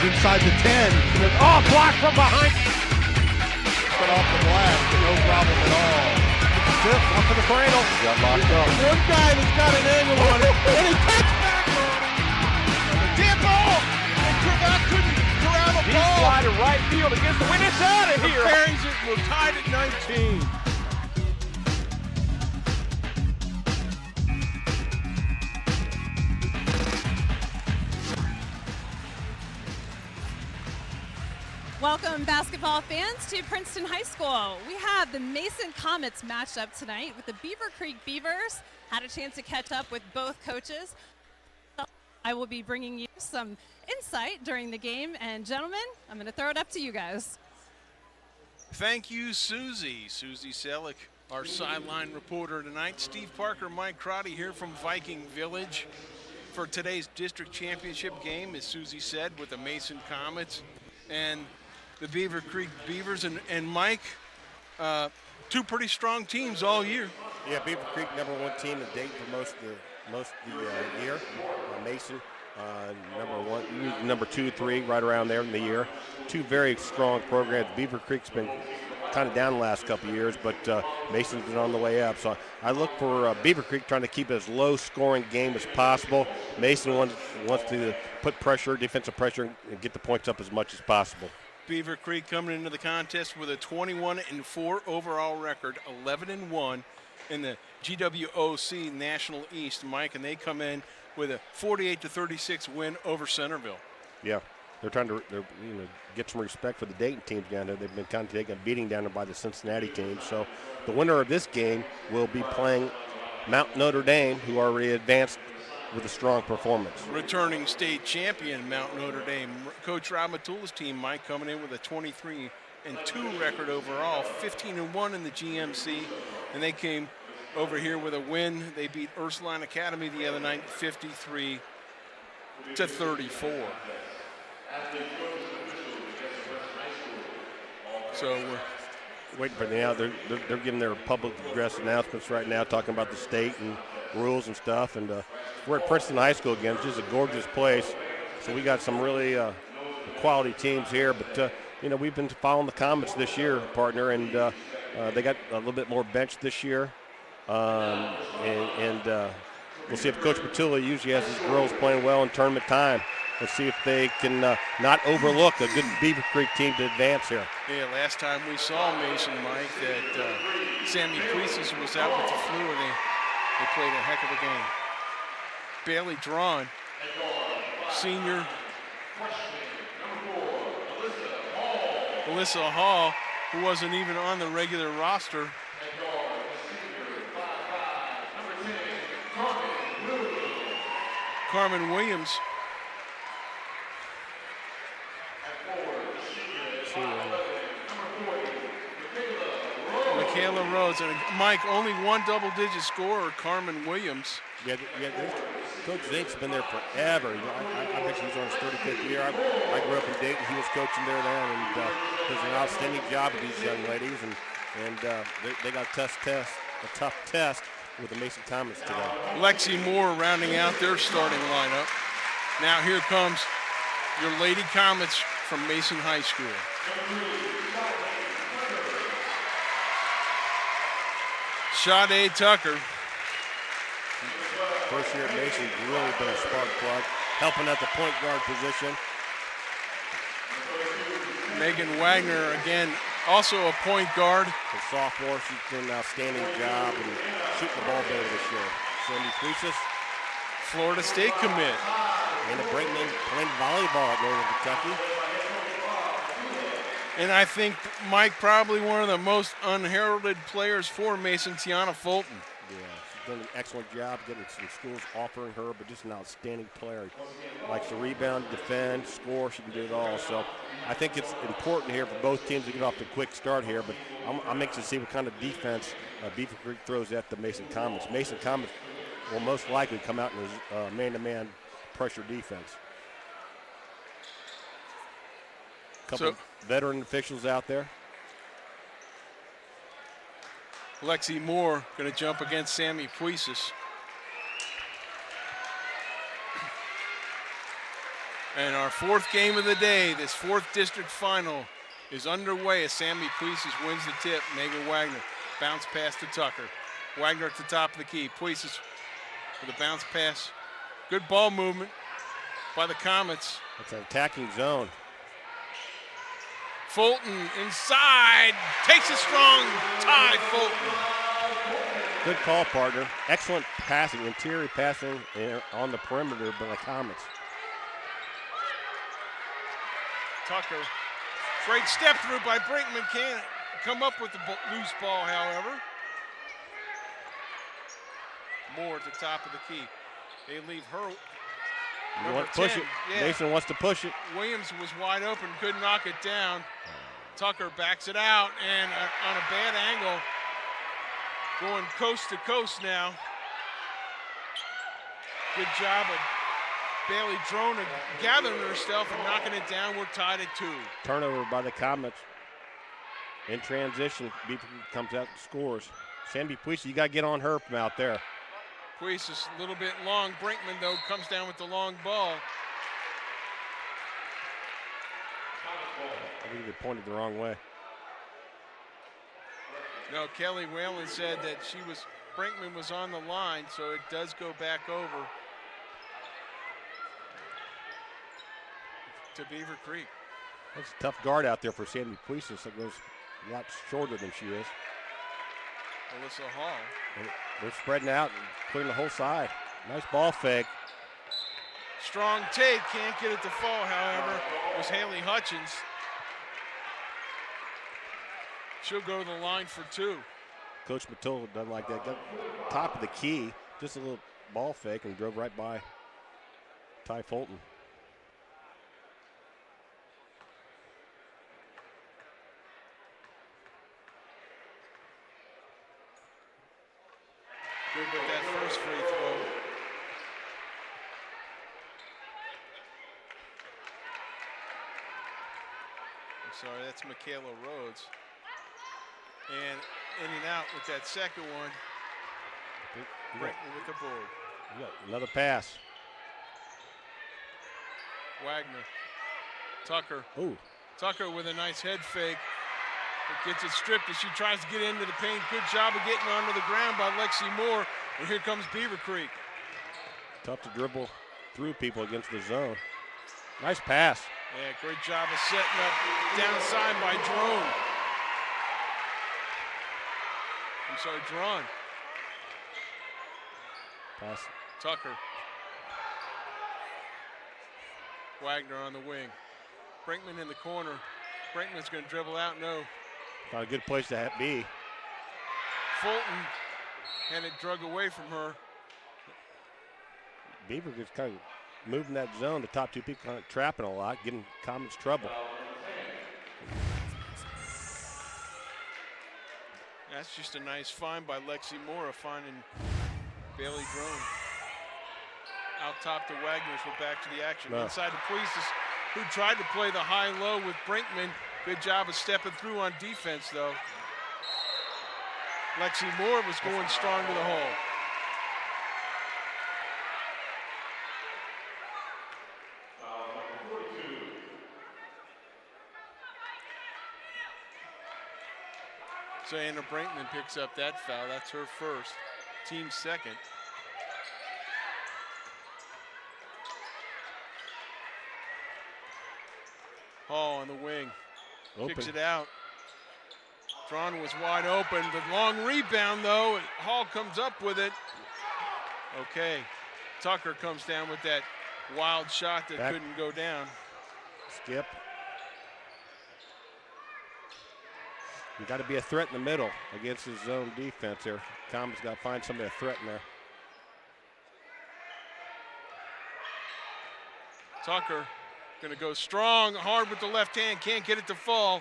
inside the 10. Oh, blocked from behind. But off the glass, no problem at all. Tip, one for the cradle. Got locked up. One guy that's got an angle on it, and he cuts back on it. Damn ball! And Cravat couldn't grab a He's ball. fly to right field against the wind. It's out of here. Bearings it. We're tied at 19. Welcome, basketball fans, to Princeton High School. We have the Mason Comets matched up tonight with the Beavercreek Beavers. Had a chance to catch up with both coaches. I will be bringing you some insight during the game. And gentlemen, I'm going to throw it up to you guys. Thank you, Susie. Susie Selick, our sideline reporter tonight. Steve Parker, Mike Crotty here from Viking Village for today's district championship game, as Susie said, with the Mason Comets and the Beavercreek Beavers. And Mike, two pretty strong teams all year. Yeah, Beavercreek #1 team to date for most of the year. Mason number 2, 3, right around there in the year. Two very strong programs. Beavercreek's been kind of down the last couple of years, but Mason's been on the way up. So I look for Beavercreek trying to keep it as low-scoring game as possible. Mason wants to put pressure, defensive pressure, and get the points up as much as possible. Beavercreek coming into the contest with a 21-4 overall record, 11-1 in the GWOC National East, Mike, and they come in with a 48-36 win over Centerville. Yeah, they're trying to get some respect for the Dayton teams down there. They've been kind of taking a beating down there by the Cincinnati team. So the winner of this game will be playing Mount Notre Dame, who already advanced with a strong performance. Returning state champion Mount Notre Dame. Coach Rob Matula's team, Mike, coming in with a 23-2 record overall, 15-1 in the GMC, and they came over here with a win. They beat Ursuline Academy the other night, 53-34. So we're waiting for now. They're giving their public address announcements right now, talking about the state and rules and stuff. And we're at Princeton High School again, which is a gorgeous place. So we got some really quality teams here. But we've been following the Comets this year, partner, and they got a little bit more bench this year. And we'll see if Coach Patula usually has his girls playing well in tournament time. Let's see if they can not overlook a good Beavercreek team to advance here. Yeah, last time we saw Mason, Mike, that Sammy Priestis was out with the flu, and they played a heck of a game. Bailey Drawn, senior. Alyssa Hall, who wasn't even on the regular roster. Carmen Williams. Michaela Rhodes, and Mike, only one double-digit scorer, Carmen Williams. Yeah, Coach Zink's been there forever. I bet he's on his 35th year. I grew up in Dayton. He was coaching there then, and does an outstanding job with these young ladies. And they got a tough test with the Mason Comets today. Lexi Moore rounding out their starting lineup. Now here comes your Lady Comets from Mason High School. Sade Tucker. First year at Mason's really been a spark plug, helping at the point guard position. Megan Wagner, again, also a point guard. A sophomore, she's doing an outstanding job and shooting the ball better this year. Sandy Priestis. Florida State commit. Anna Brinkman playing volleyball at Northern Kentucky. And I think, Mike, probably one of the most unheralded players for Mason, Tiana Fulton. Yeah, she's done an excellent job getting some schools offering her, but just an outstanding player. Likes to rebound, defend, score. She can do it all. So I think it's important here for both teams to get off to a quick start here, but I'm anxious to see what kind of defense Beavercreek throws at the Mason Comets. Mason Comets will most likely come out in his man-to-man pressure defense. Couple veteran officials out there. Lexi Moore going to jump against Sammy Priestis. And our fourth game of the day, this fourth district final, is underway as Sammy Puises wins the tip. Megan Wagner bounce pass to Tucker. Wagner at the top of the key. Puises with a bounce pass. Good ball movement by the Comets. It's an attacking zone. Fulton inside, takes a strong tie, Fulton. Good call, partner. Excellent passing, interior passing on the perimeter by the Comets. Tucker, great step through by Brinkman, can't come up with the loose ball, however. Moore at the top of the key. They leave her. You want to push it. Yeah. Mason wants to push it. Williams was wide open, couldn't knock it down. Tucker backs it out, and on a bad angle, going coast to coast now. Good job of Bailey Drone gathering herself and knocking it down. We're tied at 2. Turnover by the Comets. In transition, Beavercreek comes out and scores. Sandy Puisi, you got to get on her from out there. Puises is a little bit long. Brinkman, though, comes down with the long ball. I think they pointed the wrong way. No, Kelly Whalen said that Brinkman was on the line, so it does go back over to Beavercreek. That's a tough guard out there for Sandy Puisis. That goes a lot shorter than she is. Alyssa Hall. And they're spreading out and clearing the whole side. Nice ball fake. Strong take, can't get it to fall, however. It was Haley Hutchins. She'll go to the line for 2. Coach Matilda doesn't like that. Got top of the key, just a little ball fake and drove right by Ty Fulton. Good with that first free throw. I'm sorry, that's Michaela Rhodes. And in and out with that second one. Brinkman with the board. Another pass. Wagner. Tucker. Ooh. Tucker with a nice head fake. It gets it stripped as she tries to get into the paint. Good job of getting onto the ground by Lexi Moore. And here comes Beavercreek. Tough to dribble through people against the zone. Nice pass. Yeah, great job of setting up downside by Drone. I'm sorry, Drawn. Pass. Tucker. Wagner on the wing. Brinkman in the corner. Brinkman's going to dribble out. No. Not a good place to be. Fulton had it drug away from her. Beaver gets kind of moving that zone. The top two people kind of trapping a lot, giving Comets trouble. That's just a nice find by Lexi Moore, finding Bailey Drone. Out top to Wagner, we're back to the action. No. Inside to Puises, who tried to play the high-low with Brinkman. Good job of stepping through on defense, though. Lexi Moore was going strong to the hole. So Anna Brinkman picks up that foul. That's her first, team second. Hall on the wing, kicks it out. Drawn was wide open. The long rebound, though, and Hall comes up with it. Okay, Tucker comes down with that wild shot that couldn't go down. Skip. You got to be a threat in the middle against his zone defense here. Tom's got to find somebody to threaten there. Tucker going to go strong, hard with the left hand, can't get it to fall.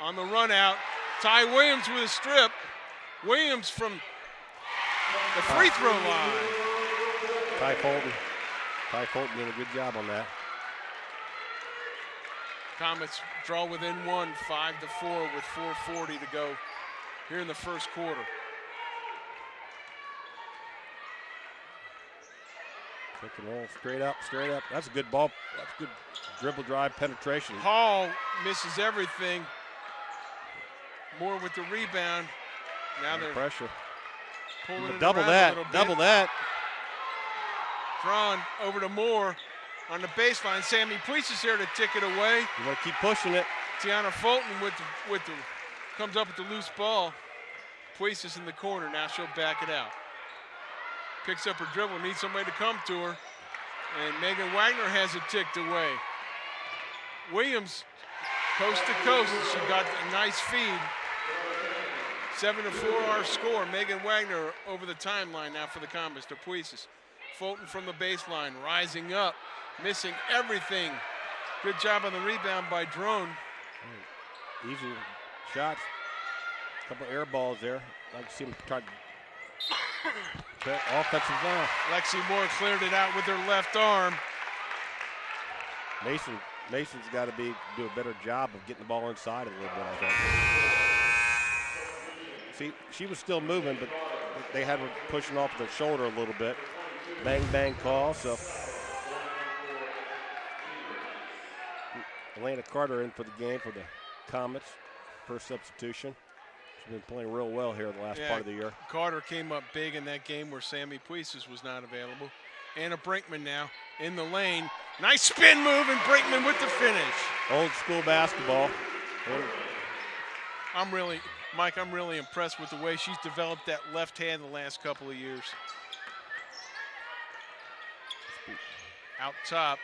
On the run out, Ty Williams with a strip. Williams from the free throw line. Ty Fulton did a good job on that. Comets draw within one, 5-4 with 4:40 to go here in the first quarter. Pick and roll, straight up, straight up. That's a good ball. That's good dribble drive penetration. Hall misses everything. Moore with the rebound. Now they're pressure. pulling it Double around a that, little bit. double that. Drawn over to Moore on the baseline. Sammy Police is there to tick it away. You want to keep pushing it. Tiana Fulton comes up with the loose ball. Police is in the corner. Now she'll back it out. Picks up her dribble, needs somebody to come to her. And Megan Wagner has it ticked away. Williams, coast to coast. She got a nice feed. 7-4 our score. Megan Wagner over the timeline now for the Comets to Puises. Fulton from the baseline, rising up, missing everything. Good job on the rebound by Drone. Easy shots. A couple air balls there. I'd like to see him try to offensive foul. Lexi Moore cleared it out with her left arm. Mason's got to do a better job of getting the ball inside a little bit, I think. See, she was still moving, but they had her pushing off the shoulder a little bit. Bang, bang call, so. Elena Carter in for the game for the Comets. First substitution. She's been playing real well here in the last part of the year. Carter came up big in that game where Sammy Puises was not available. Anna Brinkman now in the lane. Nice spin move, and Brinkman with the finish. Old school basketball. Mike, I'm really impressed with the way she's developed that left hand the last couple of years. Out top.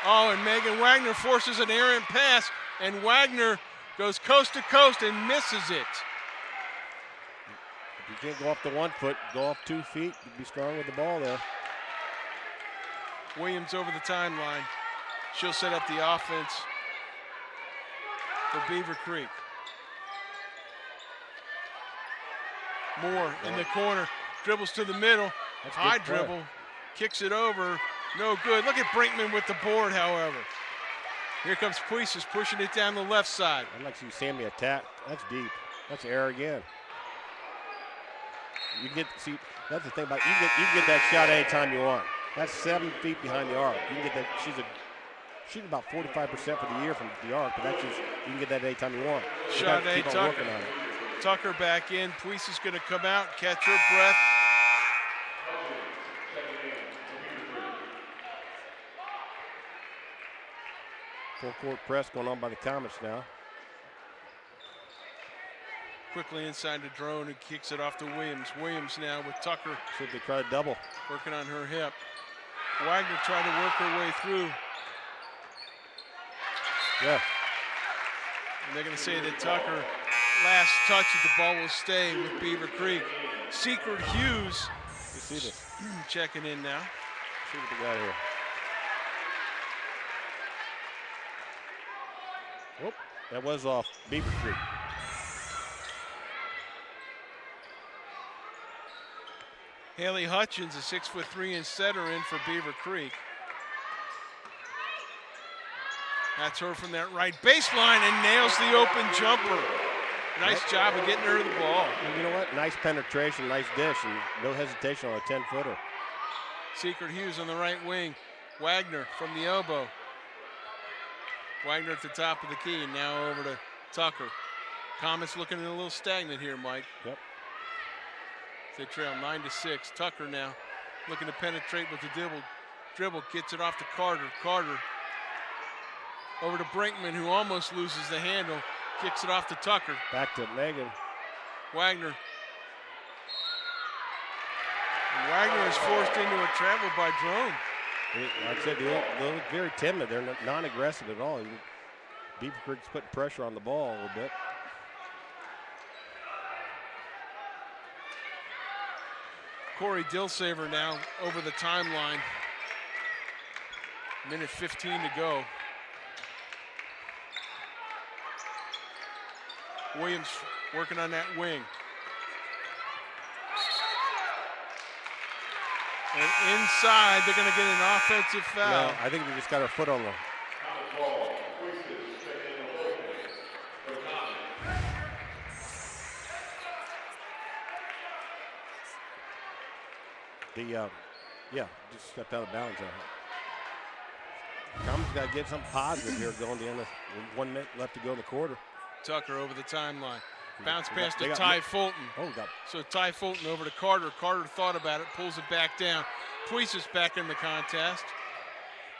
Oh, and Megan Wagner forces an errant pass, and Wagner goes coast to coast and misses it. If you can't go off the 1 foot, go off 2 feet, you'd be strong with the ball there. Williams over the timeline. She'll set up the offense for Beavercreek. Moore in the corner, dribbles to the middle, high dribble, kicks it over, no good. Look at Brinkman with the board, however. Here comes Puises pushing it down the left side. I'd like to see Sammy attack. That's deep. That's air again. You that's the thing about you can get that shot anytime you want. That's 7 feet behind the arc. You can get that. She's about 45% for the year from the arc, but you can get that anytime you want. Shot A, Tucker. Tucker back in. Puises going to come out, catch her breath. Full court press going on by the Comets now. Quickly inside the Drone, and kicks it off to Williams. Williams now with Tucker. Should they try to double? Working on her hip. Wagner tried to work her way through. Yeah. And they're going to say that Tucker, last touch of the ball will stay with Beavercreek. Secret Hughes. You see this? Checking in now. See what they got here. Whoop, that was off Beavercreek. Haley Hutchins, a 6'3" setter in for Beavercreek. That's her from that right baseline and nails the open jumper. Nice job of getting her to the ball. And you know what? Nice penetration, nice dish, and no hesitation on a 10-footer. Secret Hughes on the right wing. Wagner from the elbow. Wagner at the top of the key, and now over to Tucker. Comets looking a little stagnant here, Mike. Yep. They trail 9-6. Tucker now looking to penetrate with the dribble. Gets it off to Carter. Carter over to Brinkman, who almost loses the handle. Kicks it off to Tucker. Back to Megan. Wagner. And Wagner is forced into a travel by Drone. Like I said, they look very timid. They're non-aggressive at all. Beavercreek's putting pressure on the ball a little bit. Corey Dilsaver now over the timeline. Minute 15 to go. Williams working on that wing. And inside, they're going to get an offensive foul. No, I think we just got our foot on the. Just stepped out of bounds there. Common's got to get something positive here going the end of 1 minute left to go in the quarter. Tucker over the timeline. Bounce pass to got- Ty Fulton. Oh, So Ty Fulton over to Carter. Carter thought about it, pulls it back down. Puisis back in the contest.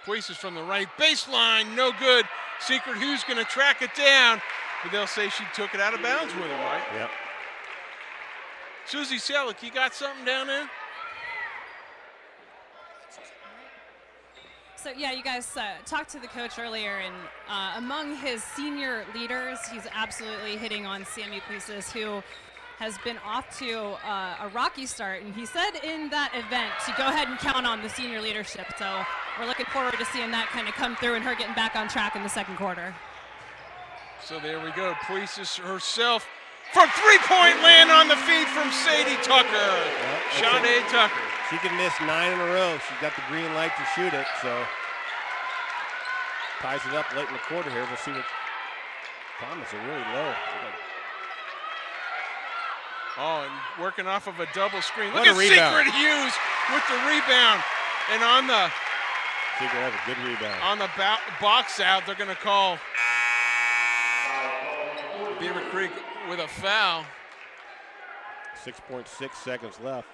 Puisis from the right baseline, no good. Secret who's going to track it down, but they'll say she took it out of bounds with her, right? Yep. Susie Selleck, you got something down there? So yeah, you guys talked to the coach earlier, and among his senior leaders, he's absolutely hitting on Sammy Puisis, who has been off to a rocky start. And he said in that event to go ahead and count on the senior leadership. So we're looking forward to seeing that kind of come through and her getting back on track in the second quarter. So there we go. Puisis herself from three-point land on the feed from Sadie Tucker. Sade Tucker. She can miss 9 in a row. She's got the green light to shoot it, so ties it up late in the quarter here. We'll see what comments are really low. Oh, and working off of a double screen. What Look a at rebound. Secret Hughes with the rebound. And on the Secret has a good rebound. on the box out, they're going to call Beavercreek with a foul. 6.6 seconds left.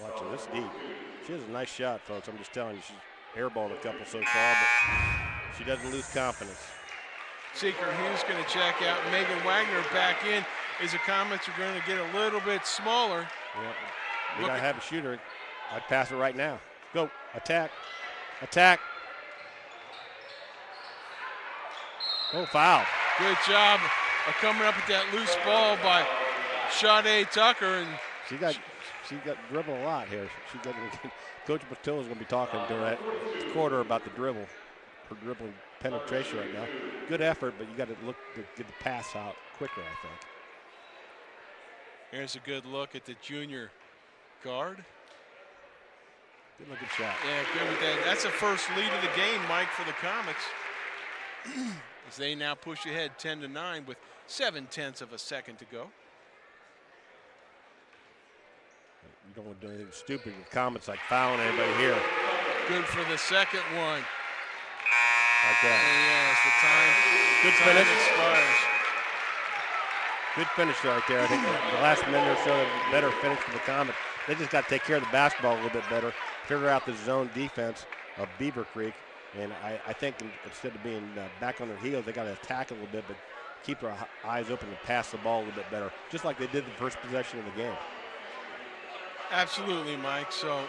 Watching this deep. She has a nice shot, folks. I'm just telling you, she's airballed a couple so far, but she doesn't lose confidence. Secret Hughes going to check out. Megan Wagner back in. As the Comets are going to get a little bit smaller. Yep. We gotta have a shooter. I'd pass it right now. Go. Attack. Attack. Oh, foul. Good job of coming up with that loose ball by Sade Tucker. And She got dribbling a lot here. Coach Patillo is going to be talking during that quarter about the dribble, her dribbling penetration right now. Good effort, but you got to look to get the pass out quicker, I think. here's a good look at the junior guard. Good looking shot. Yeah, good with that. That's the first lead of the game, Mike, for the Comets. As they now push ahead 10-9 with 0.7 of a second to go. You don't want to do anything stupid with comments like fouling anybody here. Good for the second one. Like that. And yes, the time. Good time finish. expires. Good finish right there. I think the last minute or so, a better finish for the Comets. They just got to take care of the basketball a little bit better, figure out the zone defense of Beavercreek. And I think instead of being back on their heels, they got to attack a little bit, but keep their eyes open and pass the ball a little bit better, just like they did the first possession of the game. Absolutely, Mike. So,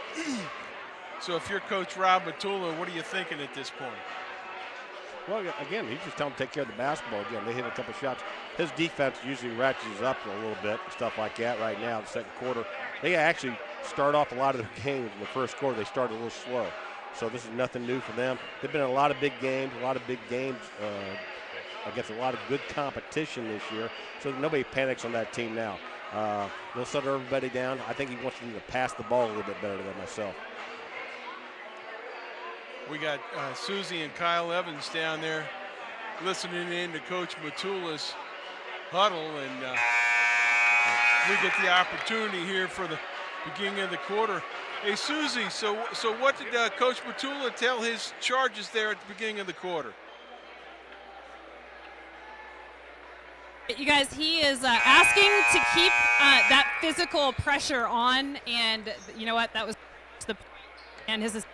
so if you're Coach Rob Matula, what are you thinking at this point? Well, again, he's just telling them to take care of the basketball. Again, they hit a couple shots. His defense usually ratchets up a little bit and stuff like that right now in the second quarter. They actually start off a lot of their games in the first quarter. They started a little slow. So this is nothing new for them. They've been in a lot of big games against a lot of good competition this year. So nobody panics on that team now. They'll settle everybody down. I think he wants them to pass the ball a little bit better than myself. We got Susie and Kyle Evans down there listening in to Coach Matula's huddle, and we get the opportunity here for the beginning of the quarter. Hey, Susie, so what did Coach Matula tell his charges there at the beginning of the quarter? You guys, he is asking to keep that physical pressure on, and you know what? That was the and his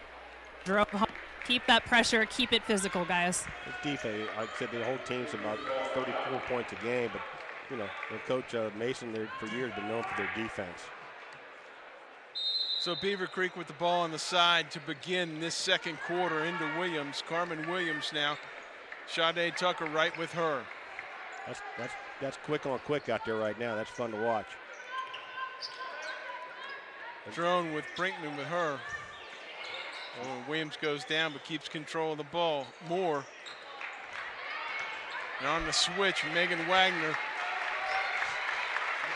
drove home. Keep that pressure, keep it physical, guys. His defense, I said the whole team's about 34 points a game, but you know, their coach Mason, there for years been known for their defense. So Beavercreek with the ball on the side to begin this second quarter into Williams. Carmen Williams now. Sade Tucker right with her. That's quick on quick out there right now. That's fun to watch. Drone with Brinkman with her. Oh, Williams goes down but keeps control of the ball. Moore. And on the switch, Megan Wagner.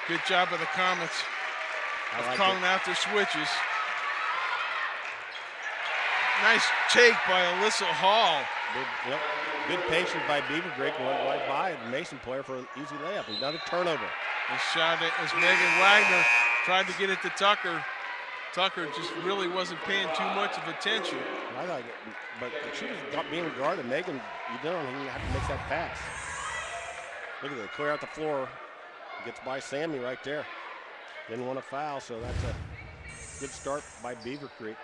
Good job of the Comets of calling out their switches. Nice take by Alyssa Hall. Good patience by Beavercreek, went right by the Mason player for an easy layup. Another turnover. And shot it as Megan Wagner Tried to get it to Tucker. Tucker just really wasn't paying too much of attention. I like it, but she was being guarded. Megan, you don't even have to make that pass. Look at that, clear out the floor. Gets by Sammy right there. Didn't want to foul, so that's a good start by Beavercreek.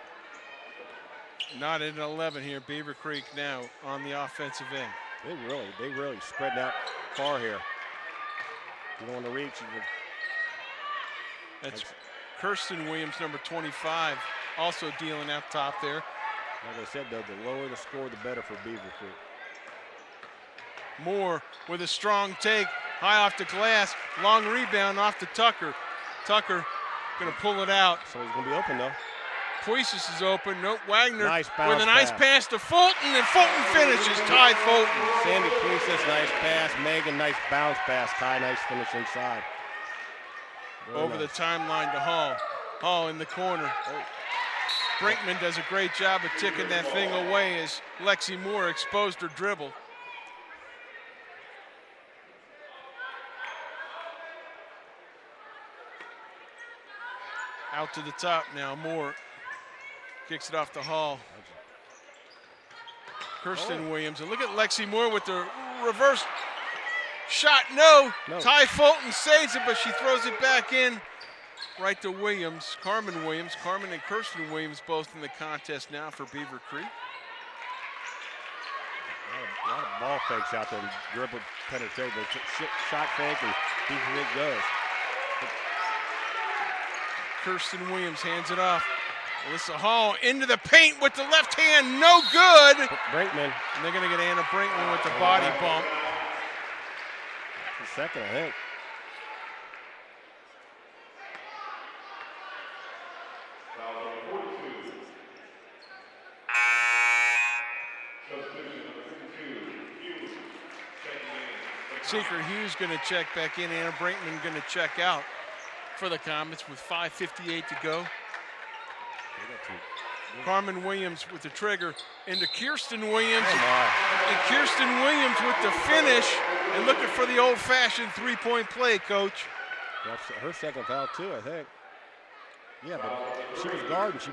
Not at 11 here. Beavercreek now on the offensive end. They really spread out far here. You don't want to reach. That's Kirsten Williams, number 25, also dealing out top there. Like I said, though, the lower the score, the better for Beavercreek. Moore with a strong take, high off the glass, long rebound off to Tucker. Tucker gonna pull it out. So he's gonna be open though. Puisis is open. Nope, Wagner nice with a nice pass to Fulton, and Fulton finishes. Ty Fulton. Sandy Puisis, nice pass. Megan, nice bounce pass. Ty, nice finish inside. Very Over nice. the timeline to Hall. Hall in the corner. Brinkman does a great job of ticking that thing away as Lexi Moore exposed her dribble. Out to the top now, Moore kicks it off to Hall. Kirsten Williams, and look at Lexi Moore with the reverse shot, no. Ty Fulton saves it, but she throws it back in right to Williams, Carmen Williams. Carmen and Kirsten Williams both in the contest now for Beavercreek. A lot of ball fakes out there and dribble penetrate, but shot fake and Beavercreek goes. Kirsten Williams hands it off. Alyssa Hall into the paint with the left hand, no good. Brinkman. And they're gonna get Anna Brinkman with the body bump. The second, I think. Secret Hughes gonna check back in. Anna Brinkman gonna check out for the Comets with 5:58 to go. Carmen Williams with the trigger into Kirsten Williams. And Kirsten Williams with the finish and looking for the old-fashioned three-point play, Coach. That's her second foul too, I think. Yeah, but she was guarding. She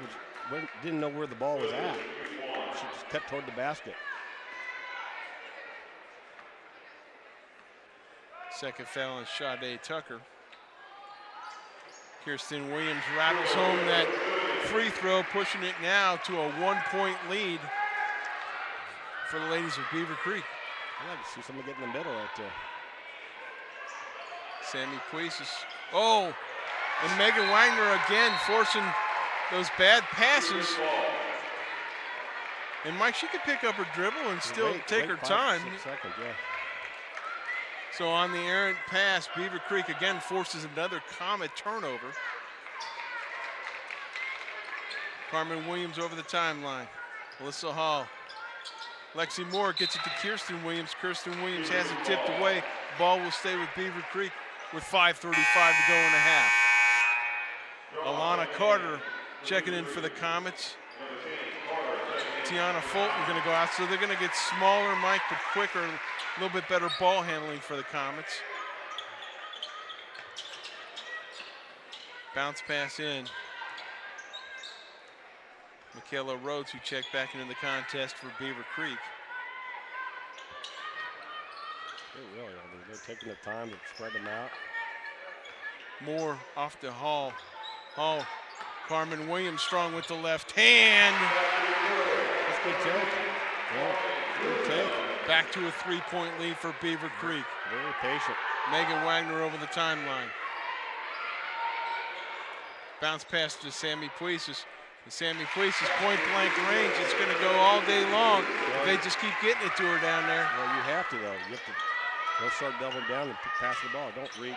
didn't know where the ball was at. She just cut toward the basket. Second foul on Sade Tucker. Kirsten Williams rattles home that free throw, pushing it now to a 1-point lead for the ladies of Beavercreek. I'd like to see someone get in the middle right there. Sammy Puisis. Oh, and Megan Wagner again forcing those bad passes. And Mike, she could pick up her dribble and still take her time. 6 seconds, yeah. So on the errant pass, Beavercreek again forces another Comet turnover. Carmen Williams over the timeline. Alyssa Hall. Lexi Moore gets it to Kirsten Williams. Kirsten Williams has it tipped away. Ball will stay with Beavercreek with 5:35 to go in the half. Alana Carter checking in for the Comets. Tiana Fulton going to go out, so they're going to get smaller, Mike, but quicker, a little bit better ball handling for the Comets. Bounce pass in. Michaela Rhodes, who checked back into the contest for Beavercreek. They're taking the time to spread them out. Moore off to Hall. Hall. Carmen Williams strong with the left hand. That's good take. Yeah, good take. Back to a 3-point lead for Beavercreek. Very patient. Megan Wagner over the timeline. Bounce pass to Sammy Puisis. Sammy Puisis point blank range. It's going to go all day long. Yeah. They just keep getting it to her down there. Well, you have to, though. You have to go start doubling down and pass the ball. Don't reach.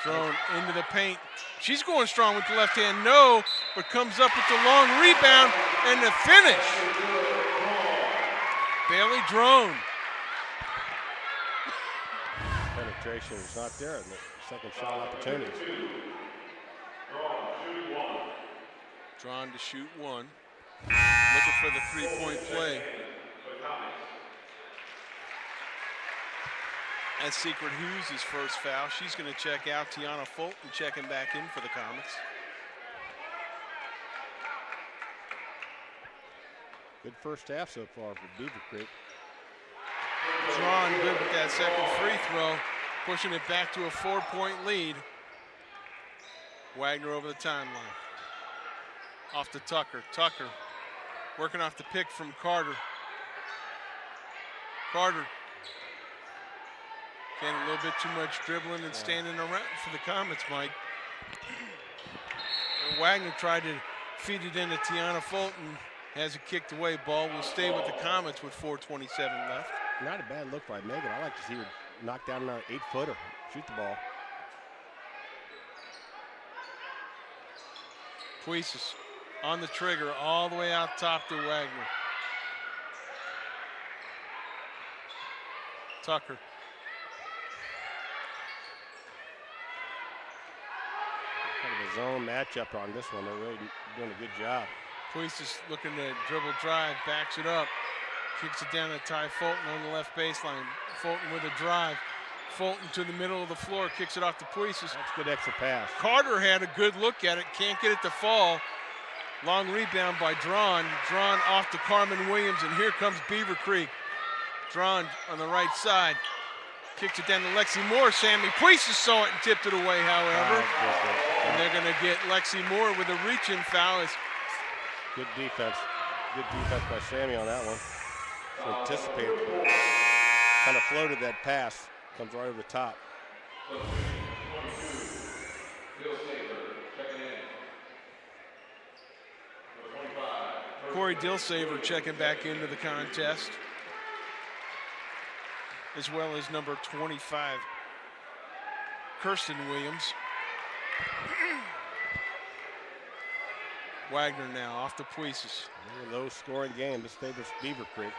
Thrown into the paint. She's going strong with the left hand, no, but comes up with the long rebound and the finish. Bailey Drone. Penetration is not there in the second shot opportunities. Drawn to shoot one. Looking for the 3-point play. That's Secret Hughes' first foul. She's going to check out. Tiana Fulton checking back in for the Comets. Good first half so far for Beavercreek. Drawn good with that second free throw, pushing it back to a 4-point lead. Wagner over the timeline. Off to Tucker. Tucker working off the pick from Carter. Carter getting a little bit too much dribbling and standing around for the Comets, Mike. And Wagner tried to feed it into Tiana Fulton. Has it kicked away. Ball will stay with the Comets with 4:27 left. Not a bad look by Megan. I like to see her knock down an 8-footer, shoot the ball. Puises on the trigger all the way out top to Wagner. Tucker. Kind of a zone matchup on this one. They're really doing a good job. Puises looking to dribble drive, backs it up, kicks it down to Ty Fulton on the left baseline. Fulton with a drive. Fulton to the middle of the floor, kicks it off to Puises. That's a good extra pass. Carter had a good look at it, can't get it to fall. Long rebound by Drawn. Drawn off to Carmen Williams, and here comes Beavercreek. Drawn on the right side. Kicks it down to Lexi Moore. Sammy Puises saw it and tipped it away, however. And they're going to get Lexi Moore with a reach-in foul. Good defense. Good defense by Sammy on that one. So anticipated. Kind of floated that pass. Comes right over the top. Corey Dilsaver checking back into the contest, as well as number 25, Kirsten Williams. Wagner now off to Puises. Low scoring game. This favors Beavercreek.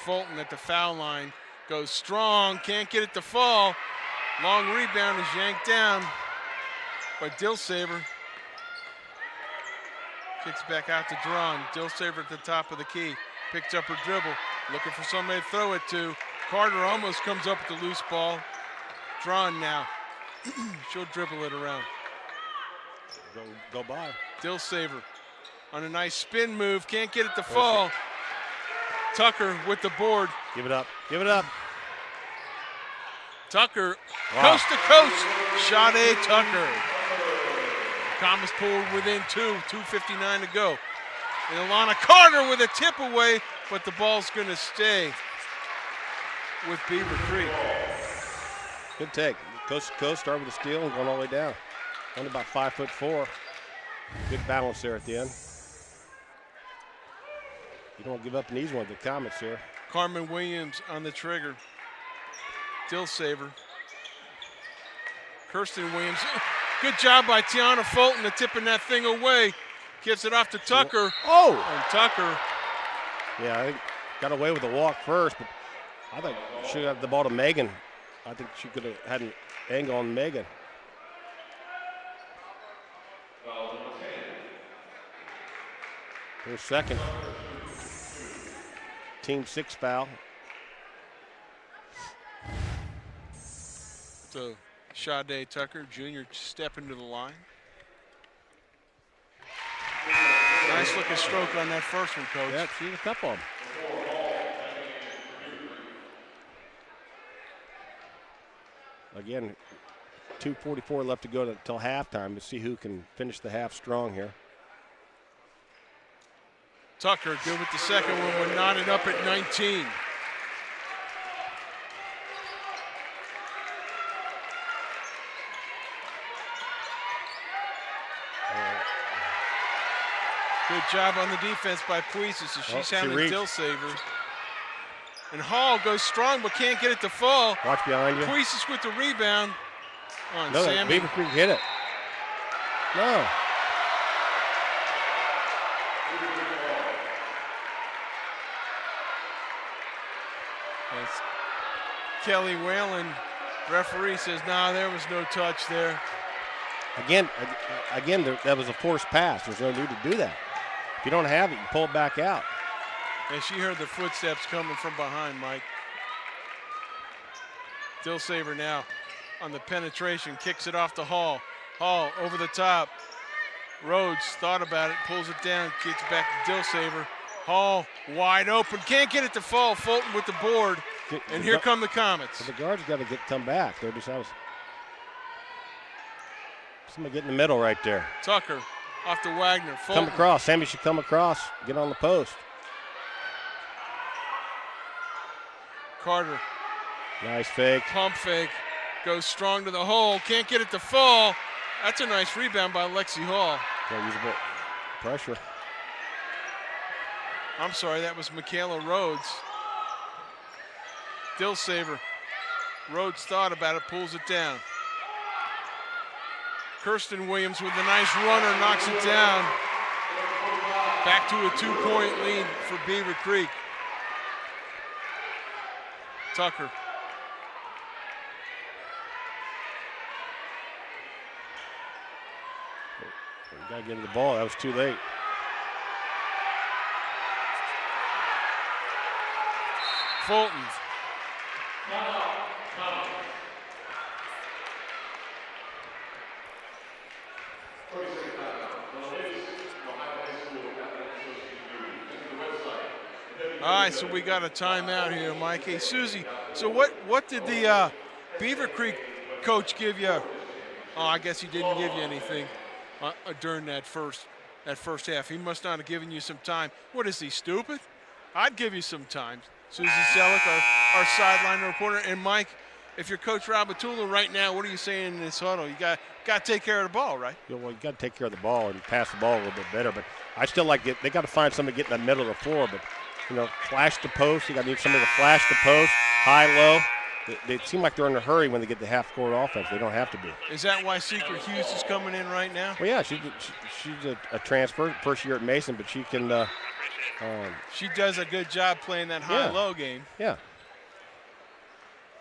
Fulton at the foul line. Goes strong, can't get it to fall. Long rebound is yanked down by Dilsaver. Kicks back out to Drawn. Dilsaver at the top of the key. Picks up her dribble. Looking for somebody to throw it to. Carter almost comes up with the loose ball. Drawn now. She'll dribble it around. Go by. Dilsaver on a nice spin move. Can't get it to fall. Tucker with the board. Give it up. Give it up. Tucker, wow. Coast to coast. Sade Tucker. Comets pulled within 2:59 to go. And Alana Carter with a tip away, but the ball's going to stay with Beavercreek. Good take. Coast to coast, start with a steal and going all the way down. Only about 5'4". Good balance there at the end. You don't give up an easy one with the Comets here. Carmen Williams on the trigger. Dilsaver. Kirsten Williams. Good job by Tiana Fulton to tipping that thing away. Gives it off to Tucker. Oh! And Tucker. Yeah, I think got away with the walk first, but I think she should have the ball to Megan. I think she could have had an angle on Megan. Here's second. Team 6 foul. So Sade Tucker, junior, stepping to the line. Nice looking stroke on that first one, Coach. Yep, she's a couple of them. Again, 2:44 left to go until halftime to see who can finish the half strong here. Tucker good with the second one. We're knotted up at 19. Good job on the defense by Puises as she's handling Dilsaver. And Hall goes strong but can't get it to fall. Watch behind you. Puises with the rebound on No, Sammy. Beavercreek hit it. No. As Kelly Whalen, referee, says, nah, there was no touch there. Again, that was a forced pass. There's no need to do that. If you don't have it, you pull it back out. And she heard the footsteps coming from behind, Mike. Dillsaver now on the penetration, kicks it off to Hall. Hall over the top. Rhodes thought about it, pulls it down, kicks back to Dillsaver. Hall wide open, can't get it to fall. Fulton with the board, and here come the Comets. The guards got to come back. They're just somebody get in the middle right there. Tucker off to Wagner. Fulton. Come across. Sammy should come across. Get on the post. Carter. Nice fake. Pump fake. Goes strong to the hole. Can't get it to fall. That's a nice rebound by Lexi Hall. Gotta use a bit pressure. I'm sorry, that was Michaela Rhodes. Dillsaver. Rhodes thought about it, pulls it down. Kirsten Williams with a nice runner, knocks it down. Back to a 2-point lead for Beavercreek. Tucker. You gotta get to the ball. That was too late. Fulton. All right, so we got a timeout here, Mike. Hey, Susie, so what did the Beavercreek coach give you? Oh, I guess he didn't give you anything during that first half. He must not have given you some time. What is he, stupid? I'd give you some time. Susie Selleck, our sideline reporter, and Mike, if you're Coach Rabatula right now, what are you saying in this huddle? You got to take care of the ball, right? Yeah, well, you got to take care of the ball and pass the ball a little bit better. But I still like it. They got to find somebody to get in the middle of the floor. But flash the post. You got to need somebody to flash the post, high, low. They seem like they're in a hurry when they get the half-court offense. They don't have to be. Is that why Secret Hughes is coming in right now? Well, yeah, she's a transfer, first year at Mason, but she can. She does a good job playing that high-low game. Yeah.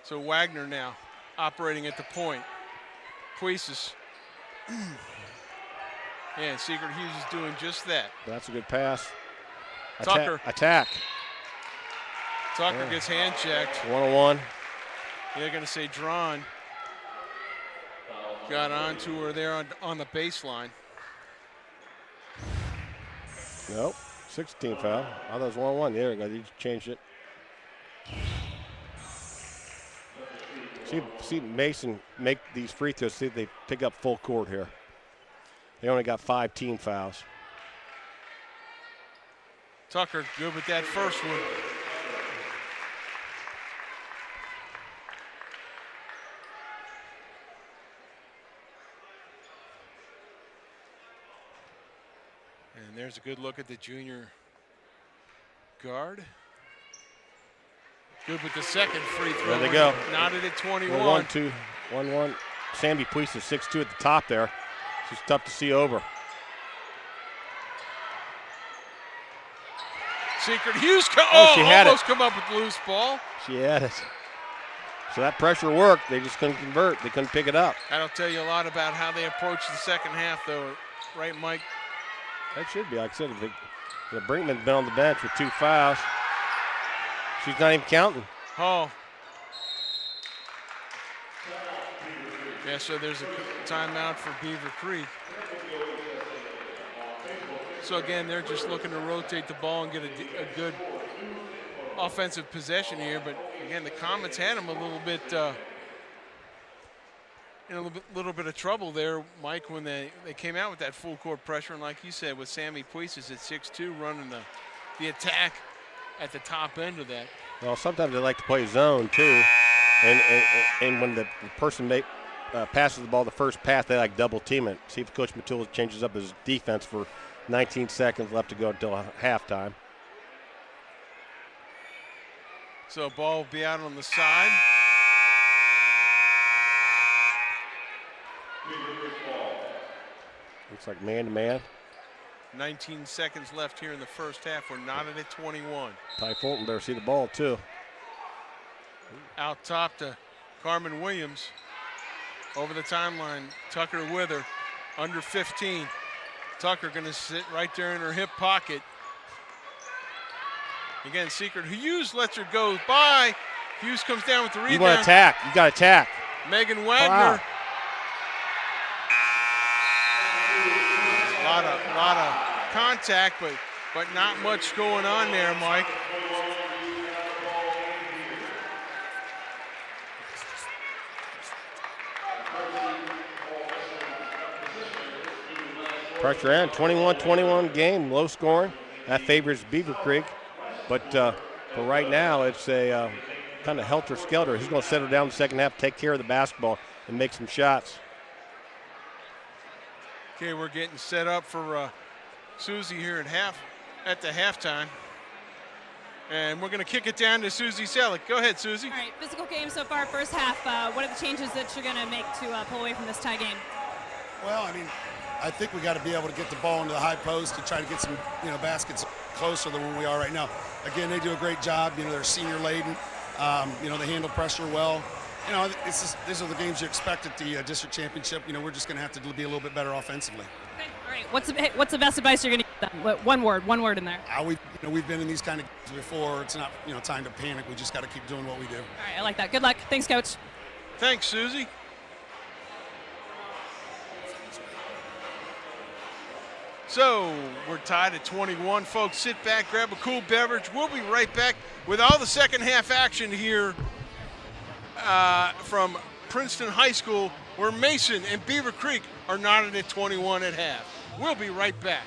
So Wagner now operating at the point. Puises. And Secret Hughes is doing just that. That's a good pass. Tucker. Attack. Tucker gets hand checked. 1-on-1. They're going to say drawn. Got onto her there on the baseline. Nope. 16 foul. I thought it was 1-on-1. There we go. They just changed it. See Mason make these free throws. See if they pick up full court here. They only got 5 team fouls. Tucker good with that first one. And there's a good look at the junior guard. Good with the second free throw. There they go. Knotted at 21. 1-2. 1-1. Sammy Puises 6'2" at the top there. She's tough to see over. Secret Hughes she had almost come up with loose ball. She had it. So that pressure worked. They just couldn't convert. They couldn't pick it up. That'll tell you a lot about how they approach the second half, though. Right, Mike? That should be. Like I said, Brinkman's been on the bench with 2 fouls. She's not even counting. Oh. Yeah, so there's a timeout for Beavercreek. So again, they're just looking to rotate the ball and get a good offensive possession here. But again, the Comets had them a little bit in a little bit of trouble there, Mike, when they came out with that full court pressure. And like you said, with Sammy Puises at 6'2", running the attack at the top end of that. Well, sometimes they like to play zone too, and when the person passes the ball the first pass, they like double team it. See if Coach Matula changes up his defense for 19 seconds left to go until halftime. So ball will be out on the side. Looks like man-to-man. 19 seconds left here in the first half. We're knotted at 21. Ty Fulton better see the ball too. Out top to Carmen Williams. Over the timeline, Tucker with her, under 15. Tucker gonna sit right there in her hip pocket. Again, Secret Hughes lets her go by, Hughes comes down with the rebound. You want to attack. You got to attack. Megan Wagner. Wow. A lot of contact, but not much going on there, Mike. Pressure in, 21-21 game, low scoring. That favors Beavercreek. But for right now, it's a kind of helter-skelter. He's going to settle down in the second half, take care of the basketball, and make some shots. Okay, we're getting set up for Susie here at the halftime. And we're going to kick it down to Susie Selleck. Go ahead, Susie. All right, physical game so far, first half. What are the changes that you're going to make to pull away from this tie game? Well, I mean, I think we got to be able to get the ball into the high post to try to get some, baskets closer than where we are right now. Again, they do a great job. They're senior laden. They handle pressure well. These are the games you expect at the district championship. We're just going to have to be a little bit better offensively. Okay, all right. What's the best advice you're going to give them? One word in there. We've been in these kind of games before. It's not time to panic. We just got to keep doing what we do. All right, I like that. Good luck. Thanks, Coach. Thanks, Susie. So we're tied at 21. Folks, sit back, grab a cool beverage. We'll be right back with all the second half action here from Princeton High School, where Mason and Beavercreek are knotted at 21 at half. We'll be right back.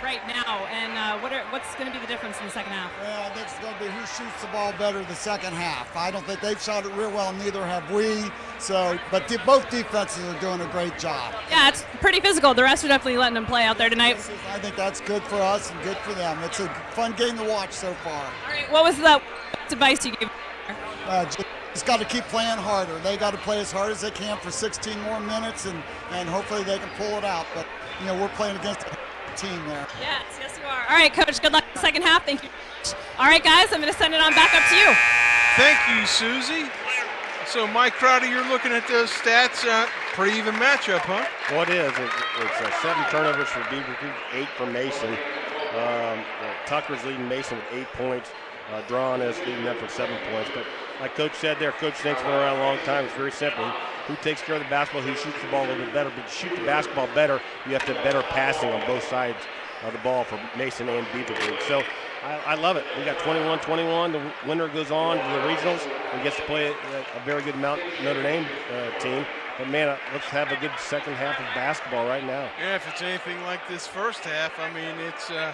right now, and what's going to be the difference in the second half? Well, I think it's going to be who shoots the ball better the second half. I don't think they've shot it real well, neither have we. So, but both defenses are doing a great job. Yeah, it's pretty physical. The rest are definitely letting them play out there tonight. I think that's good for us and good for them. It's a fun game to watch so far. All right, what was the advice you gave? Just got to keep playing harder. They got to play as hard as they can for 16 more minutes, and hopefully they can pull it out. But, you know, we're playing against a team there. Yes, you are. All right, Coach, good luck in the second half. Thank you. All right, guys, I'm going to send it on back up to you. Thank you, Susie. So, Mike Crowder, you're looking at those stats. Pretty even matchup, huh? Well, it is. It's 7 turnovers for Beavercreek, 8 for Mason. Tucker's leading Mason with 8 points. Drawn is leading them for 7 points. But like Coach said there, Coach Snake's been around a long time. It's very simple. Who takes care of the basketball, who shoots the ball a little bit better. But to shoot the basketball better, you have to have better passing on both sides of the ball for Mason and Beavercreek. So I love it. We got 21-21. The winner goes on to the regionals and gets to play a very good Mount Notre Dame team. But, man, let's have a good second half of basketball right now. Yeah, if it's anything like this first half, I mean, it's a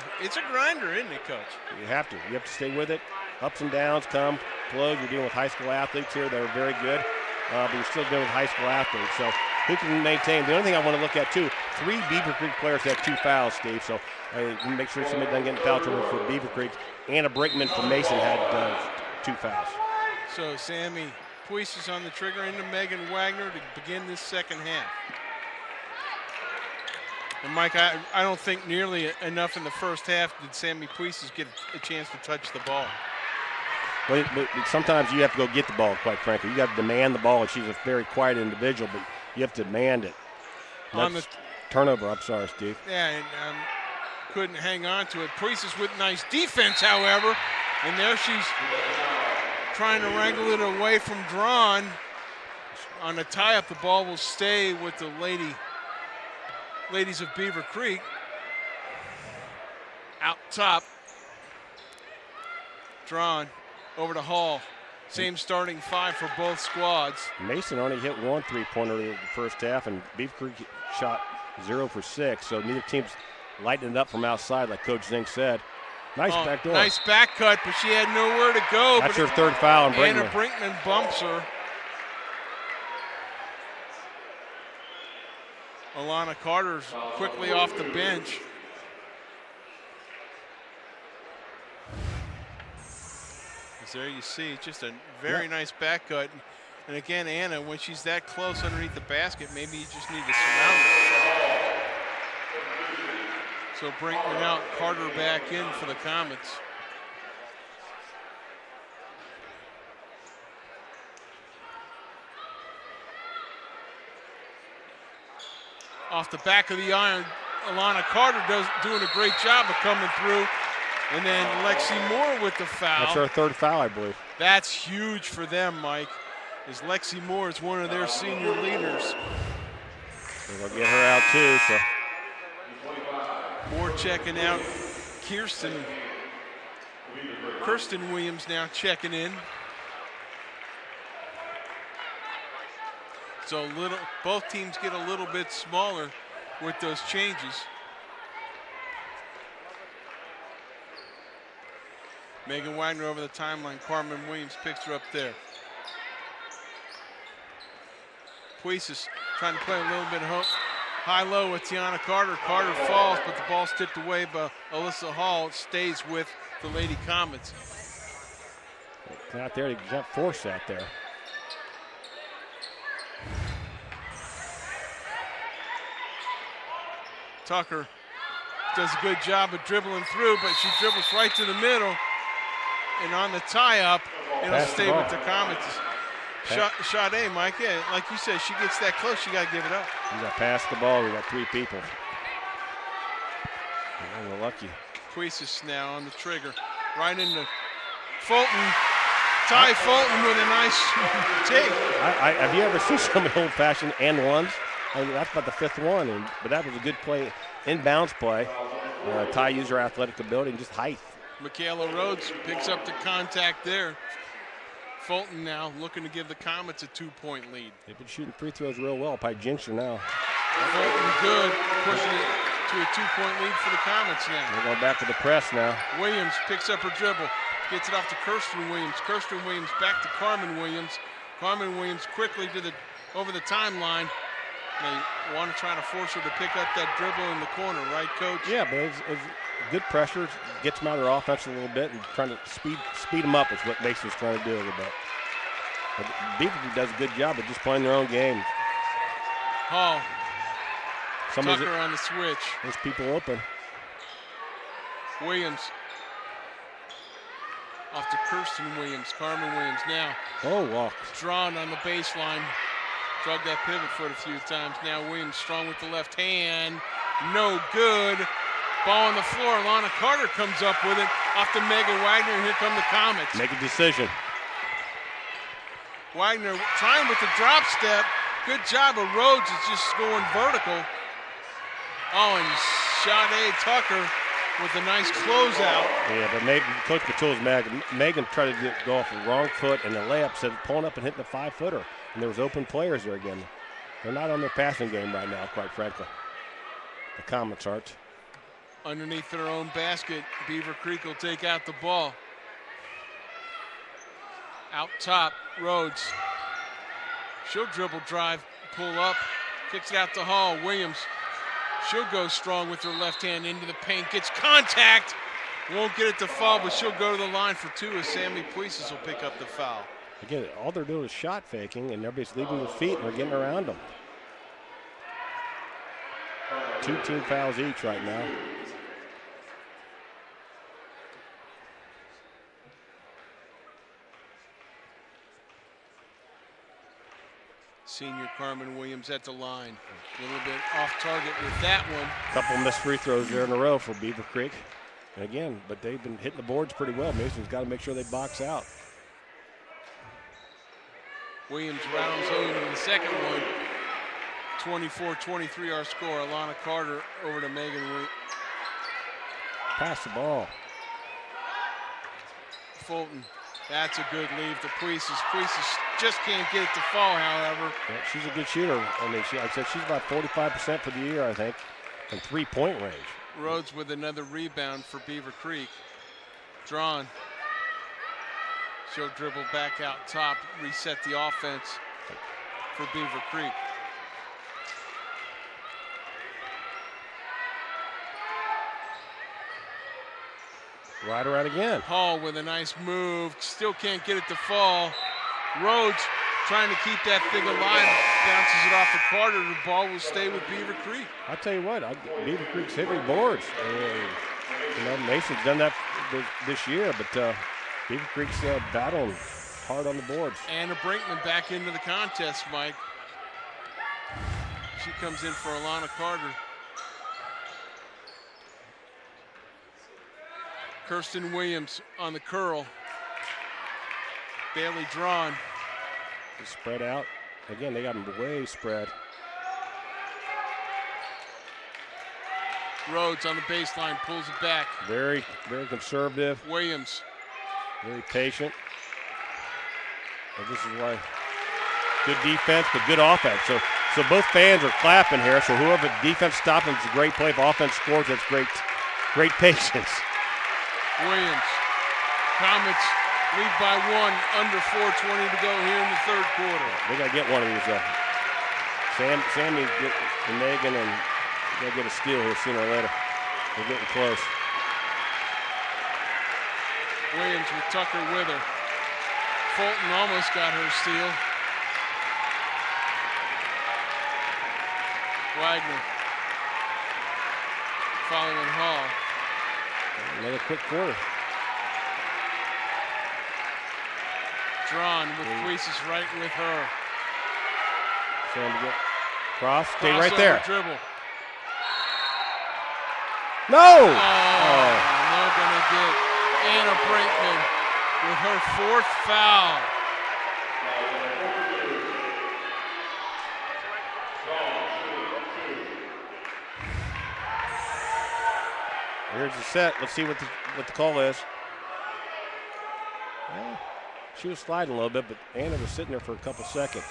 grinder, isn't it, Coach? You have to. You have to stay with it. Ups and downs come, flows. You're dealing with high school athletes here. They're very good, but you're still dealing with high school athletes. So who can maintain? The only thing I want to look at, too, 3 Beavercreek players had 2 fouls, Steve. So make sure somebody doesn't get in foul trouble for Beavercreek. Anna Brinkman from Mason had 2 fouls. So Sammy Puisis on the trigger into Megan Wagner to begin this second half. And Mike, I don't think nearly enough in the first half did Sammy Puisis get a chance to touch the ball. Well, but sometimes you have to go get the ball, quite frankly. You got to demand the ball, and she's a very quiet individual, but you have to demand it. On the turnover, I'm sorry, Steve. Yeah, and couldn't hang on to it. Puisis with nice defense, however, and there she's trying to wrangle it away from Drawn. On a tie-up, the ball will stay with the ladies of Beavercreek. Out top. Drawn over to Hall. Same starting 5 for both squads. Mason only hit 1 3-pointer in the first half, and Beavercreek shot 0 for 6. So neither team's lighting it up from outside, like Coach Zink said. Nice back door. Nice back cut, but she had nowhere to go. That's her 3rd foul on Brinkman. Anna Brinkman bumps her. Alana Carter's quickly off the bench. As there you see, just a very nice back cut. And again, Anna, when she's that close underneath the basket, maybe you just need to surround her. So Brinkman out, Carter back in for the Comets. Off the back of the iron, Alana Carter doing a great job of coming through. And then Lexi Moore with the foul. That's her 3rd foul, I believe. That's huge for them, Mike, as Lexi Moore is one of their senior leaders. They'll get her out too, so. Moore checking out. Kirsten Williams now checking in. So both teams get a little bit smaller with those changes. Megan Wagner over the timeline. Carmen Williams picks her up there. Puisis trying to play a little bit high-low with Tiana Carter. Carter falls, but the ball's tipped away by Alyssa Hall. It stays with the Lady Comets. Out there, they got force out there. Tucker does a good job of dribbling through, but she dribbles right to the middle. And on the tie-up, it'll stay with the Comets. Sade, Mike, yeah, like you said, she gets that close, you got to give it up. We got past the ball, we got 3 people. We're lucky. Puisis now on the trigger. Right into Fulton. Ty Fulton with a nice take. Have you ever seen some old-fashioned and ones? I mean, that's about the 5th one, but that was a good play, inbounds play. Ty used her athletic ability and just height. Michaela Rhodes picks up the contact there. Fulton now looking to give the Comets a 2-point lead. They've been shooting free throws real well. Probably jinxed her now. Fulton good, pushing it to a 2-point lead for the Comets now. They're going back to the press now. Williams picks up her dribble, gets it off to Kirsten Williams. Kirsten Williams back to Carmen Williams. Carmen Williams quickly over the timeline. They want to try to force her to pick up that dribble in the corner, right, Coach? Yeah, but it's good pressure. Gets them out of their offense a little bit and trying to speed them up is what Mason's trying to do a little bit. But Beavercreek does a good job of just playing their own game. Hall. Tucker on the switch. There's people open. Williams. Off to Kirsten Williams. Carmen Williams now. Oh, walk. Drawn on the baseline. Drug that pivot foot a few times. Now Williams strong with the left hand. No good. Ball on the floor. Lana Carter comes up with it. Off to Megan Wagner, and here come the Comets. Make a decision. Wagner trying with the drop step. Good job of Rhodes. It's just going vertical. Oh, and Sade Tucker with a nice closeout. Yeah, but Coach Patul's Megan tried to go off the wrong foot, and the layup said pulling up and hitting the 5-footer. And there was open players there again. They're not on their passing game right now, quite frankly. The Comets aren't. Underneath their own basket, Beavercreek will take out the ball. Out top, Rhodes. She'll dribble drive, pull up, kicks it out to Hall. Williams, she'll go strong with her left hand into the paint, gets contact. Won't get it to fall, but she'll go to the line for two as Sammy Puises will pick up the foul. Again, all they're doing is shot faking, and everybody's leaving their feet, and they're getting around them. 2 team fouls each right now. Senior Carmen Williams at the line. A little bit off target with that one. Couple missed free throws there in a row for Beavercreek. And again, but they've been hitting the boards pretty well. Mason's got to make sure they box out. Williams rounds home in the second one. 24-23 our score. Alana Carter over to Megan Williams. Pass the ball. Fulton. That's a good leave to Puises. Puises just can't get it to fall, however. Yeah, she's a good shooter. I mean, I said she's about 45% for the year, I think, from 3-point range. Rhodes with another rebound for Beavercreek. Drawn. She'll dribble back out top, reset the offense for Beavercreek. Right around again. Hall with a nice move. Still can't get it to fall. Rhodes trying to keep that thing alive. Bounces it off to Carter. The ball will stay with Beavercreek. I'll tell you what, Beavercreek's hitting boards. Mason's done that this year, but Beavercreek's battling hard on the boards. Anna Brinkman back into the contest, Mike. She comes in for Alana Carter. Kirsten Williams on the curl. Bailey drawn. Spread out. Again, they got them way spread. Rhodes on the baseline, pulls it back. Very, very conservative. Williams. Very patient. And this is why good defense, but good offense. So both fans are clapping here. So whoever defense stops them, it's a great play. If offense scores, that's great patience. Williams. Comets lead by one, under 4:20 to go here in the third quarter. They got to get one of these. Sammy and Megan, and they got to get a steal here sooner or later. They're getting close. Williams with Tucker with her. Fulton almost got her steal. Wagner following Hall. Another quick quarter. Drawn with Puises right with her. Trying to get cross. Stay right there. Dribble. No! Not gonna get Anna Brinkman with her fourth foul. Here's the set. Let's see what the call is. Well, she was sliding a little bit, but Anna was sitting there for a couple seconds.